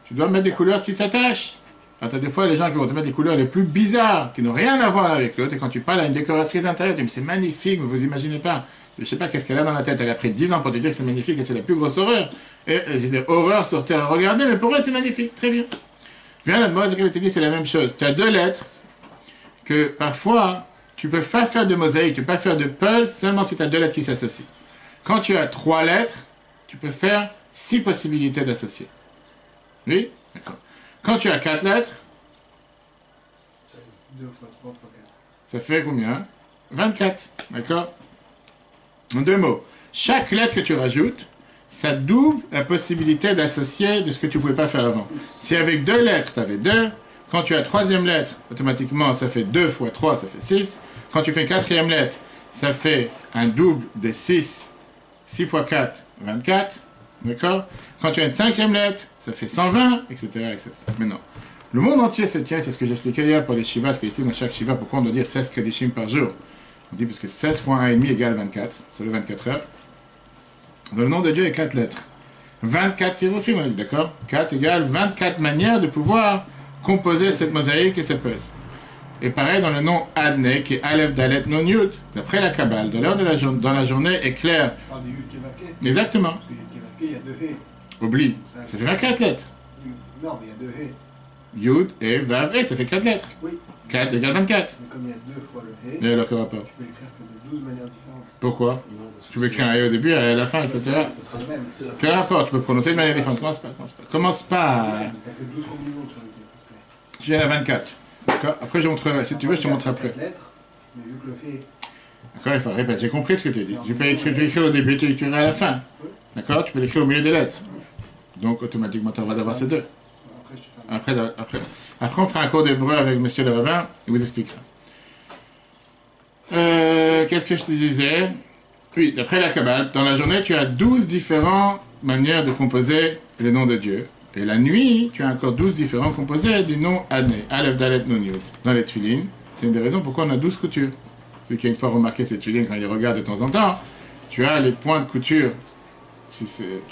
tu dois mettre des couleurs qui s'attachent. Tu as des fois les gens qui vont te mettre des couleurs les plus bizarres, qui n'ont rien à voir avec l'autre, et quand tu parles à une décoratrice intérieure, tu dis mais c'est magnifique, vous imaginez pas. Je ne sais pas qu'est-ce qu'elle a dans la tête, elle a pris 10 ans pour te dire que c'est magnifique et c'est la plus grosse horreur. Et j'ai des horreurs sur terre à regarder, mais pour elle c'est magnifique, très bien. Viens là, moi, ce qu'elle te dit, c'est la même chose. Tu as deux lettres que parfois, tu ne peux pas faire de mosaïque, tu ne peux pas faire de puzzle seulement si tu as deux lettres qui s'associent. Quand tu as 3 lettres, tu peux faire 6 possibilités d'associer. Oui? D'accord. Quand tu as 4 lettres, 2 fois 3 fois 4. ça fait combien? 24. D'accord? En 2 mots. Chaque lettre que tu rajoutes, ça double la possibilité d'associer de ce que tu ne pouvais pas faire avant. Si avec 2 lettres, tu avais 2, quand tu as 3e lettre, automatiquement, ça fait 2 fois 3, ça fait 6. Quand tu fais 4e lettre, ça fait un double des 6. 6 fois 4, 24. D'accord? Quand tu as une 5e lettre, ça fait 120, etc., etc. Mais non. Le monde entier se tient, c'est ce que j'expliquais hier pour les shivas, ce que j'explique dans chaque shiva, pourquoi on doit dire 16 kadishim par jour. On dit parce que 16 fois 1,5 égale 24, sur les 24 heures. Dans le nom de Dieu, il y a 4 lettres. 24 sérofim, on dit, d'accord? 4 égale 24 manières de pouvoir composer cette mosaïque et ce puzzle. Et pareil dans le nom Adne, qui est Aleph Dalet Non Yud, d'après la Kabbale, de l'heure dans la journée est clair. Tu parles de Yud Kevake. Exactement. Parce que Yud Kevake, il y a 2 haies. Oublie. Ça fait 24 lettres. Non, mais il y a 2 haies. Yud et Vav et, ça fait 4 lettres. Oui. 4 égale 24. Mais comme il y a 2 fois le haies, Et alors, quel rapport? tu peux l'écrire que de 12 manières différentes. Pourquoi? Tu peux écrire un E au début, à la fin, etc. Ça sera le même. Quel rapport? Tu peux prononcer de manière différente. Commence pas. Tu n'as que 12 combinaisons sur le Kevake. J'ai la 24. D'accord? Après, je montrerai. Si tu veux, je te montre après. 4 lettres, mais vu que le haies. D'accord, il faut répéter. J'ai compris ce que tu as dit. Tu peux écrire au début, tu écriras à la fin. D'accord? Tu peux l'écrire au milieu des lettres. Donc, automatiquement, tu vas d'avoir ces deux. Après, je te fais un Après, on fera un cours d'hébreu avec monsieur le rabbin, il vous expliquera. Qu'est-ce que je te disais? Oui, d'après la Kabbale, dans la journée, tu as 12 différentes manières de composer le nom de Dieu. Et la nuit, tu as encore 12 différents composés du nom Adné, Aleph Dalet Non Yud. Dans les tefilines, c'est une des raisons pourquoi on a 12 coutures. Celui qui a une fois remarqué ces tefilines, quand il les regarde de temps en temps, tu as les points de couture qui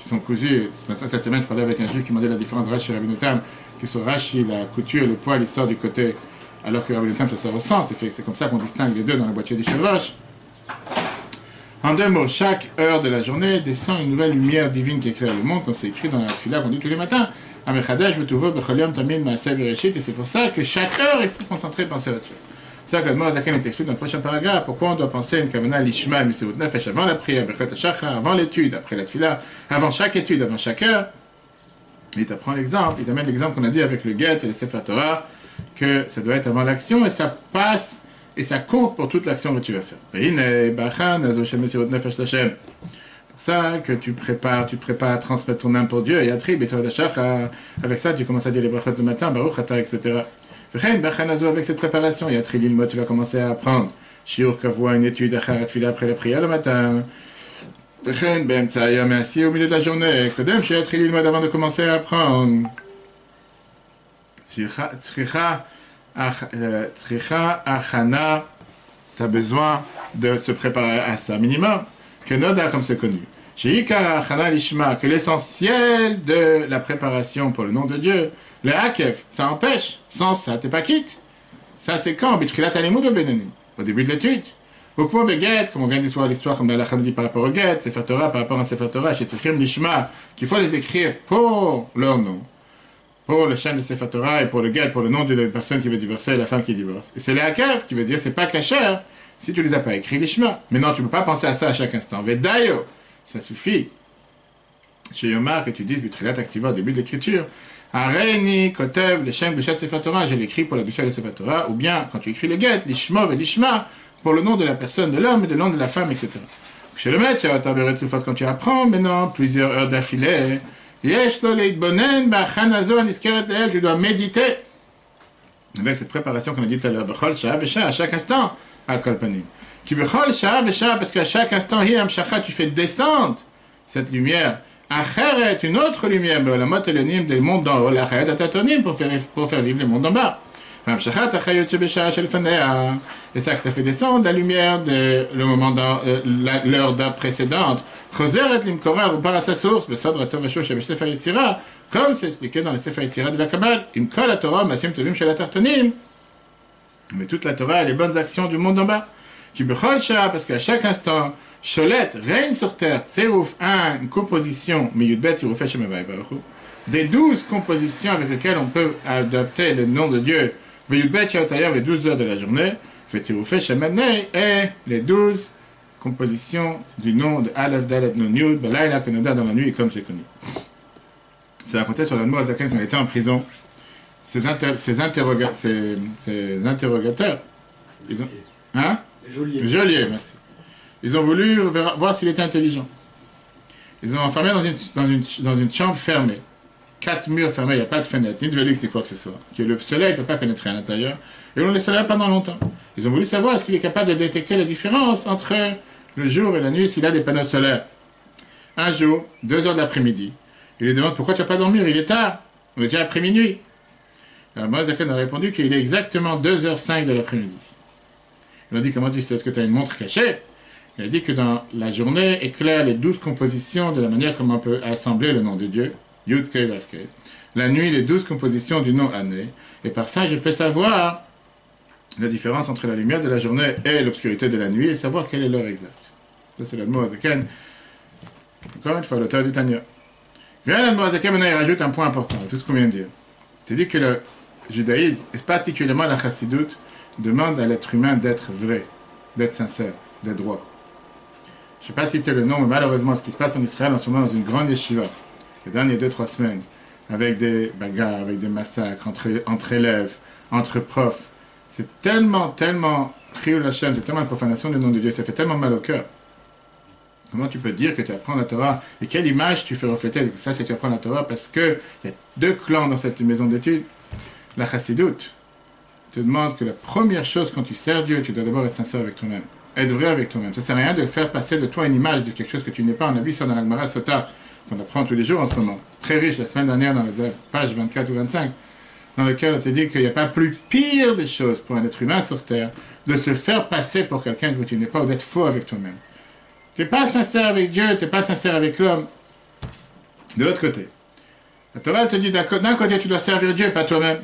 sont cousus. Cette semaine, je parlais avec un juif qui m'a dit la différence de Rashi et Rabbeinu Tam, qui sur Rashi, la couture, le poil, il sort du côté, alors que Rabbeinu Tam, ça se ressent. C'est comme ça qu'on distingue les deux dans la boîtier des Shevroch. En 2 mots, chaque heure de la journée descend une nouvelle lumière divine qui éclaire le monde, comme c'est écrit dans la fila qu'on dit tous les matins. Et c'est pour ça que chaque heure, il faut concentrer et penser à autre chose. C'est ça que le Mozaken t'explique dans le prochain paragraphe, pourquoi on doit penser à une kavana lishma, misevut nefesh, avant la prière, avant l'étude, après la tefila, avant chaque étude, avant chaque heure. Il t'apprend l'exemple, il t'amène l'exemple qu'on a dit avec le get et le sefer Torah, que ça doit être avant l'action et ça passe et ça compte pour toute l'action que tu vas faire. C'est pour ça que tu te prépares à transmettre ton âme pour Dieu, et avec ça tu commences à dire les brachot le matin, baruch ata, etc. Avec cette préparation, il y a trililmot, tu vas commencer à apprendre. Shiur kavua, une étude, après la prière le matin. Mais ainsi au milieu de la journée, Kodem, chez trililmot, avant de commencer à apprendre. Tzricha achana, tu as besoin de se préparer à ça minimum. Que noda, comme c'est connu. Sheikar achana lishma, que l'essentiel de la préparation pour le nom de Dieu, le hakev, ça empêche. Sans ça, t'es pas quitte. Ça, c'est quand? Bitrilat alimud benenim, au début de l'étude. Ou comme beget, comme on vient d'histoire l'histoire, comme la dit par rapport au get, Sefer Torah par rapport à Sefer Torah, chez Sefrim lishma, qu'il faut les écrire pour leur nom. Pour le chien de Sefer Torah et pour le get, pour le nom de la personne qui veut divorcer et la femme qui divorce. Et c'est le hakev qui veut dire, c'est pas kasher si tu les as pas écrits lishma. Mais non, tu ne peux pas penser à ça à chaque instant. Vedayo, ça suffit. Chez Yomar, que tu dises, Bitrilat activa au début de l'écriture, Areini, Kotev, le Shem, Beshat Sefer Torah, je l'écris pour la douche de Sefer Torah, ou bien, quand tu écris le get, Lishmov et Lishma, pour le nom de la personne, de l'homme, et le nom de la femme, etc. Chez le maître, quand tu apprends, maintenant, plusieurs heures d'affilée, Yesh lo leitbonen, ba'chanazo, aniskeret el, tu dois méditer avec cette préparation qu'on a dit tout à l'heure, Bechol Shah Vesha, à chaque instant, Al-Kol Panim. Qui Bechol Shah Vesha, parce qu'à chaque instant, Hi Amshacha, tu fais descendre cette lumière. Acheret, une autre lumière, la mot élonym des mondes d'en haut, l'acheret atatonim, pour faire vivre les mondes d'en bas. Et ça que tu as fait descendre la lumière de le moment dans l'heure précédente. Ou par à sa source, comme c'est expliqué dans le Sefer Yetzira de la Kabbale. Mais toute la Torah et les bonnes actions du monde en bas. Parce qu'à chaque instant, Cholet règne sur terre, Tserouf 1, une composition, des 12 compositions avec lesquelles on peut adopter le nom de Dieu. Les 12 heures de la journée, et les 12 compositions du nom de Aleph Dalet Nun Yud, Belaïla Canada dans la nuit, comme c'est connu. C'est raconté sur l'Admor Azaken quand il était en prison. Ces interrogateurs, ils ont... Hein? Geôlier, merci. Ils ont voulu voir s'il était intelligent. Ils ont enfermé dans une chambre fermée. 4 murs fermés, il n'y a pas de fenêtre, ni de velux, c'est quoi que ce soit. Que le soleil ne peut pas pénétrer à l'intérieur. Et on laissé là pendant longtemps. Ils ont voulu savoir est-ce qu'il est capable de détecter la différence entre le jour et la nuit s'il a des panneaux solaires. Un jour, 2 heures de l'après-midi, il lui demande pourquoi tu n'as pas dormi, il est tard, on est déjà après minuit. Alors Moïse a répondu qu'il est exactement 2h05 de l'après-midi. Il a dit comment tu sais, est-ce que tu as une montre cachée? Il a dit que dans la journée éclaire les 12 compositions de la manière comment on peut assembler le nom de Dieu. Yud Kei Vav Kei. La nuit, les 12 compositions du nom Ané. Et par ça, je peux savoir la différence entre la lumière de la journée et l'obscurité de la nuit et savoir quelle est l'heure exacte. Ça, c'est l'Admor Azaken. Encore une fois, l'auteur du Tanya. Bien, l'Admor Azaken, maintenant, il rajoute un point important à tout ce qu'on vient de dire. C'est dit que le judaïsme, et particulièrement la chassidoute, demande à l'être humain d'être vrai, d'être sincère, d'être droit. Je ne sais pas citer le nom, mais malheureusement, ce qui se passe en Israël en ce moment dans une grande yeshiva, les dernières 2-3 semaines, avec des bagarres, avec des massacres entre élèves, entre profs, c'est tellement Chiyul Hashem, c'est tellement une profanation du nom de Dieu, ça fait tellement mal au cœur. Comment tu peux dire que tu apprends la Torah et quelle image tu fais refléter ça, c'est que tu apprends la Torah parce qu'il y a 2 clans dans cette maison d'études. La chassidoute te demande que la première chose quand tu sers Dieu, tu dois d'abord être sincère avec toi-même, être vrai avec toi-même. Ça ne sert à rien de faire passer de toi une image de quelque chose que tu n'es pas. On a vu ça dans la Gemara Sota, qu'on apprend tous les jours en ce moment. Très riche, la semaine dernière, dans la page 24 ou 25, dans lequel on te dit qu'il n'y a pas plus pire des choses pour un être humain sur Terre de se faire passer pour quelqu'un que tu n'es pas ou d'être faux avec toi-même. Tu n'es pas sincère avec Dieu, tu n'es pas sincère avec l'homme. De l'autre côté, la Torah te dit d'un côté, tu dois servir Dieu, pas toi-même.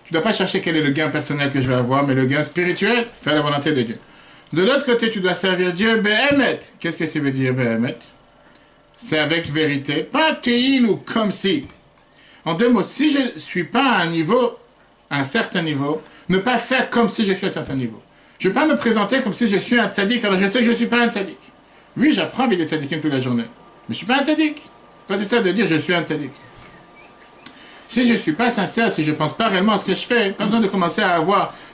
Tu ne dois pas chercher quel est le gain personnel que je vais avoir, mais le gain spirituel, faire la volonté de Dieu. De l'autre côté, tu dois servir Dieu, Behemet. Qu'est-ce que ça veut dire, Behemet? C'est avec vérité, pas qu'il ou comme si. En 2 mots, si je ne suis pas à un certain niveau, ne pas faire comme si je suis à un certain niveau. Je ne vais pas me présenter comme si je suis un tzaddik, alors je sais que je ne suis pas un tzaddik. Oui, j'apprends avec des tzaddikim toute la journée, mais je ne suis pas un tzaddik. C'est ça de dire je suis un tzaddik. Si je ne suis pas sincère, si je ne pense pas réellement à ce que je fais, pas besoin de commencer à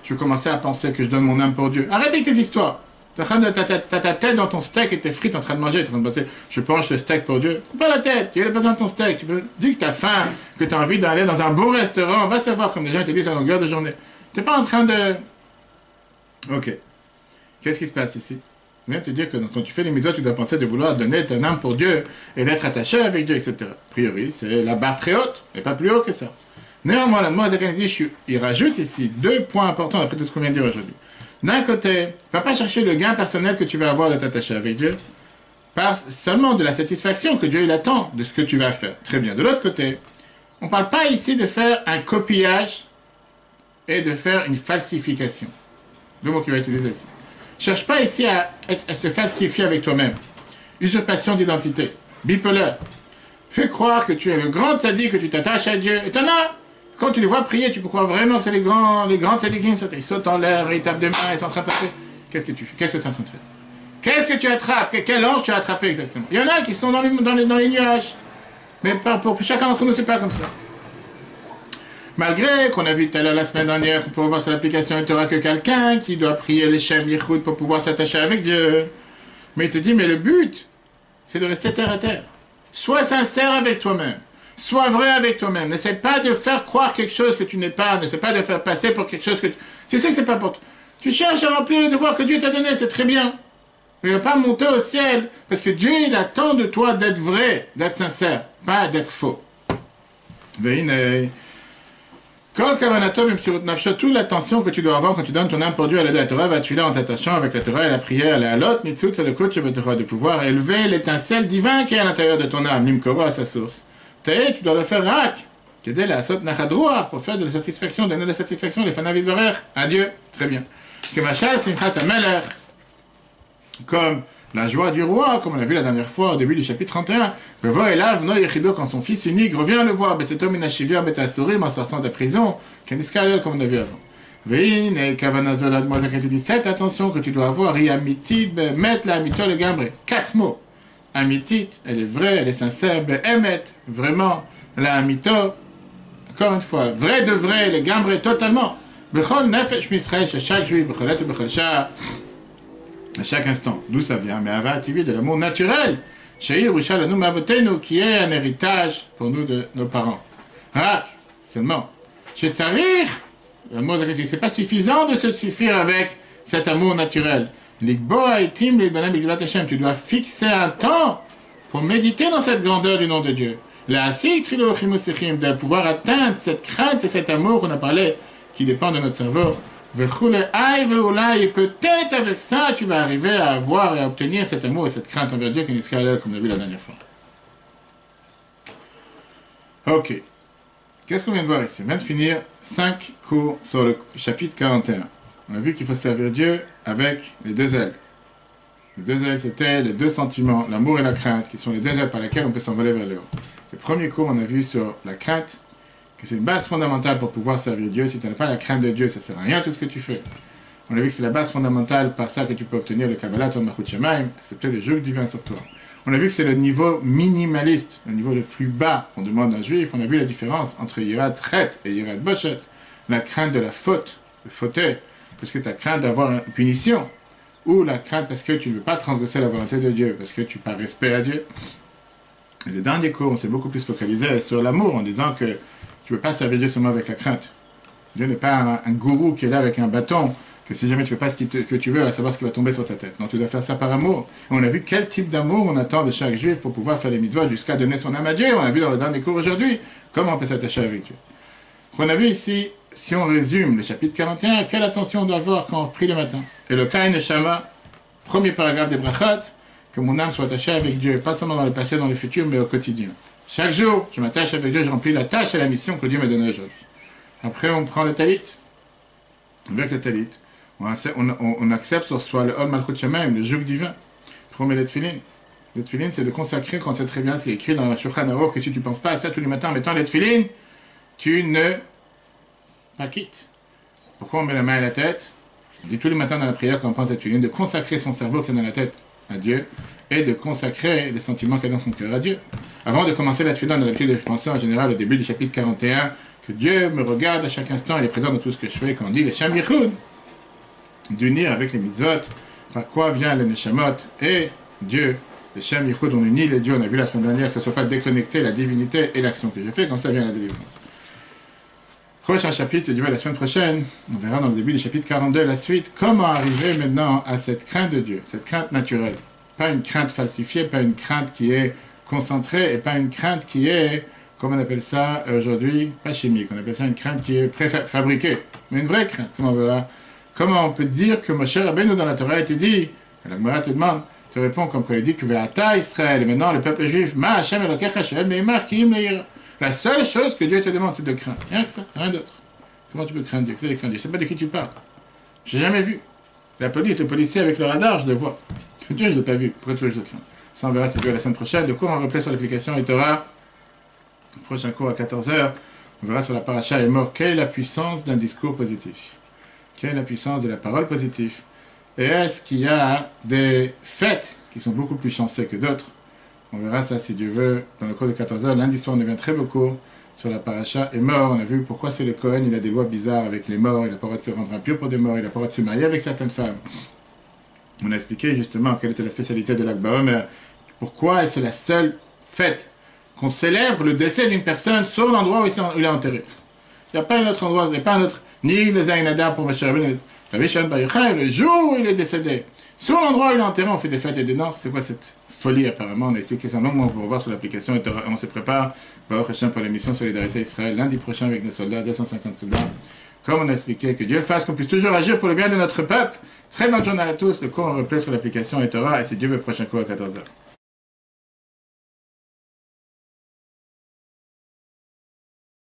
je vais commencer à penser que je donne mon âme pour Dieu. Arrête avec tes histoires. Tu as ta tête dans ton steak et tes frites en train de manger. Tu es en train de penser, je penche le steak pour Dieu. Pas la tête, tu as besoin de ton steak. Tu peux dire que tu as faim, que tu as envie d'aller dans un bon restaurant. Va savoir, comme les gens te disent à longueur de journée. Tu n'es pas en train de... Ok. Qu'est-ce qui se passe ici? Je viens de te dire que quand tu fais les mitzvot, tu dois penser de vouloir donner ton âme pour Dieu et d'être attaché avec Dieu, etc. A priori, c'est la barre très haute, et pas plus haut que ça. Néanmoins, la Moïse il rajoute ici 2 points importants après tout ce qu'on vient de dire aujourd'hui. D'un côté, tu ne vas pas chercher le gain personnel que tu vas avoir de t'attacher avec Dieu, par seulement de la satisfaction que Dieu il attend de ce que tu vas faire. Très bien. De l'autre côté, on ne parle pas ici de faire un copillage et de faire une falsification. 2 mots qu'il va utiliser ici. Cherche pas ici à se falsifier avec toi-même. Usurpation d'identité. Bipolaire. Fais croire que tu es le grand tzaddik, que tu t'attaches à Dieu. Et t'en as. Quand tu les vois prier, tu peux croire vraiment que c'est les grands tzaddikim. Ils sautent en l'air, ils tapent des mains, ils sont en train de taper. Qu'est-ce que tu fais? Qu'est-ce que tu es en train de faire? Qu'est-ce que tu attrapes? Quel ange tu as attrapé exactement? Il y en a qui sont dans les nuages. Mais pour chacun d'entre nous, c'est pas comme ça. Malgré qu'on a vu tout à l'heure la semaine dernière qu'on peut voir sur l'application, il n'y aura que quelqu'un qui doit prier les Shem Yichud pour pouvoir s'attacher avec Dieu. Mais il te dit, mais le but, c'est de rester terre à terre. Sois sincère avec toi-même. Sois vrai avec toi-même. N'essaie pas de faire croire quelque chose que tu n'es pas. N'essaie pas de faire passer pour quelque chose que tu sais que c'est pas pour toi. Tu cherches à remplir le devoir que Dieu t'a donné, c'est très bien. Mais il ne va pas monter au ciel. Parce que Dieu, il attend de toi d'être vrai, d'être sincère, pas d'être faux. Veine. Kol kavanatom imsirut nafsho, toute l'attention que tu dois avoir quand tu donnes ton âme pour Dieu à l'aide de la Torah, va-tu là en t'attachant avec la Torah et la prière, la halot, nitzut, c'est le coach de pouvoir élever l'étincelle divin qui est à l'intérieur de ton âme, l'imkoro à sa source. Tu dois le faire rak, qui est la sot nachadroa, pour faire de la satisfaction, donner de la satisfaction, les fanavid barer, à Dieu. Très bien. Que machal simchat ameler, comme la joie du roi, comme on a vu la dernière fois au début du chapitre 31. Bevo elav no yechido, quand son fils unique revient le voir, betzetom inashivir betasurim, en sortant de la prison, keniskal, comme on a vu avant. Vein et kavanazolad mozaket 17, attention que tu dois avoir, yamitit, met la amito le gambre. 4 mots. Amitit, elle est vraie, elle est sincère, behemet, vraiment, la amito, encore une fois, vrai de vrai, le gambre totalement. Bechol nefesh misresh, à chaque juif, becholet ou bechol shah, à chaque instant. D'où ça vient? Mais Ava TV, de l'amour naturel. Sheir Ushal Anu Mavotenu, qui est un héritage pour nous de nos parents. Rak, seulement. Shetzarir, l'amour naturel, c'est pas suffisant de se suffire avec cet amour naturel. Ligboa Itim, Ligbanam Biglat Hashem, tu dois fixer un temps pour méditer dans cette grandeur du nom de Dieu. La Asik Trilo Chimusichim, de pouvoir atteindre cette crainte et cet amour qu'on a parlé, qui dépend de notre cerveau. Et peut-être avec ça, tu vas arriver à avoir et à obtenir cet amour et cette crainte envers Dieu, comme on a vu la dernière fois. Ok. Qu'est-ce qu'on vient de voir ici? On vient de finir 5 cours sur le chapitre 41. On a vu qu'il faut servir Dieu avec les 2 ailes. Les 2 ailes, c'était les 2 sentiments, l'amour et la crainte, qui sont les 2 ailes par lesquelles on peut s'envoler vers le haut. Le premier cours, on a vu sur la crainte, que c'est une base fondamentale pour pouvoir servir Dieu. Si tu n'as pas la crainte de Dieu, ça ne sert à rien tout ce que tu fais. On a vu que c'est la base fondamentale par ça que tu peux obtenir le Kabbalah, ton Machut Shemaim, accepter le joug divin sur toi. On a vu que c'est le niveau minimaliste, le niveau le plus bas qu'on demande à un juif. On a vu la différence entre Yirat Chet et Yirat Boshet. La crainte de la faute, de fauter, parce que tu as crainte d'avoir une punition, ou la crainte parce que tu ne veux pas transgresser la volonté de Dieu, parce que tu par respect à Dieu. Et le dernier cours, on s'est beaucoup plus focalisé sur l'amour, en disant que tu ne peux pas servir Dieu seulement avec la crainte. Dieu n'est pas un gourou qui est là avec un bâton, que si jamais tu ne fais pas ce que tu veux, à savoir ce qui va tomber sur ta tête. Non, tu dois faire ça par amour. Et on a vu quel type d'amour on attend de chaque juif pour pouvoir faire les mitzvot jusqu'à donner son âme à Dieu. On a vu dans le dernier cours aujourd'hui comment on peut s'attacher avec Dieu. On a vu ici, si on résume le chapitre 41, quelle attention on doit avoir quand on prie le matin. Et le Kain et Shama, premier paragraphe des Brachot, que mon âme soit attachée avec Dieu, pas seulement dans le passé, dans le futur, mais au quotidien. Chaque jour, je m'attache avec Dieu, je remplis la tâche et la mission que Dieu m'a donnée aujourd'hui. Après, on prend le talit. Avec le talit, on accepte sur soi le Hol Malchut Shemaim, le joug divin. Après, on met le tefillin. Le tefillin, c'est de consacrer, quand c'est très bien, c'est écrit dans la Shulchan Aruch, que si tu ne penses pas à ça tous les matins en mettant le tefillin, tu ne pas quittes. Pourquoi on met la main à la tête? On dit tous les matins dans la prière, quand on pense à tefillin, de consacrer son cerveau qui est dans la tête à Dieu, et de consacrer les sentiments qu'il y a dans son cœur à Dieu. Avant de commencer la tefila, dans la lecture des pensées en général, au début du chapitre 41, que Dieu me regarde à chaque instant, il est présent dans tout ce que je fais, quand on dit les Shem Yichud, d'unir avec les mitzvot, par quoi vient les Neshamot, et Dieu, les Shem Yichud, on unit les dieux, on a vu la semaine dernière que ça ne soit pas déconnecté la divinité et l'action que je fais, quand ça vient la délivrance. Prochain chapitre, c'est Dieu la semaine prochaine, on verra dans le début du chapitre 42 la suite, comment arriver maintenant à cette crainte de Dieu, cette crainte naturelle. Pas une crainte falsifiée, pas une crainte qui est concentrée, et pas une crainte qui est, comme on appelle ça aujourd'hui, pas chimique, on appelle ça une crainte qui est préfabriquée, mais une vraie crainte. Comment on peut dire que Moshe Rabbeinu dans la Torah a été dit, la Gemara te demande, te répond comme quand il dit que Ve'ata Israël, et maintenant le peuple juif, Ma Hashem Elokecha She'el Meimar Ki'im Le'ira. La seule chose que Dieu te demande, c'est de craindre. Rien que ça, rien d'autre. Comment tu peux craindre Dieu? Qu'est-ce que craindre Dieu? Je ne sais pas de qui tu parles. Je n'ai jamais vu. La police, le policier avec le radar, je le vois. Dieu, je ne l'ai pas vu. Pourquoi tu veux que je le crains? Ça, on verra si Dieu la semaine prochaine. Le cours en replay sur l'application et Torah. Prochain cours à 14h. On verra sur la paracha et mort. Quelle est la puissance d'un discours positif? Quelle est la puissance de la parole positive? Et est-ce qu'il y a des fêtes qui sont beaucoup plus chanceuses que d'autres? On verra ça si Dieu veut dans le cours de 14h. Lundi soir, on devient très beaucoup sur la paracha et mort. On a vu pourquoi c'est le Cohen, il a des lois bizarres avec les morts. Il n'a pas le droit de se rendre impur pour des morts. Il n'a pas le droit de se marier avec certaines femmes. On a expliqué justement quelle était la spécialité de l'Akba Omer. Pourquoi c'est la seule fête qu'on célèbre le décès d'une personne sur l'endroit où il est enterré. Il n'y a pas un autre endroit, il n'y a pas un autre, ni le Zayin Adar pour Moshe Rabbeinu, le jour où il est décédé. Sur l'endroit où il est enterré, on fait des fêtes et des danses. C'est quoi cette folie apparemment? On a expliqué ça longuement pour voir sur l'application et on se prépare pour l'émission Solidarité Israël lundi prochain avec nos soldats, 250 soldats. Comme on a expliqué, que Dieu fasse qu'on puisse toujours agir pour le bien de notre peuple. Très bonne journée à tous. Le cours on replace sur l'application et Torah et c'est Dieu le prochain cours à 14h.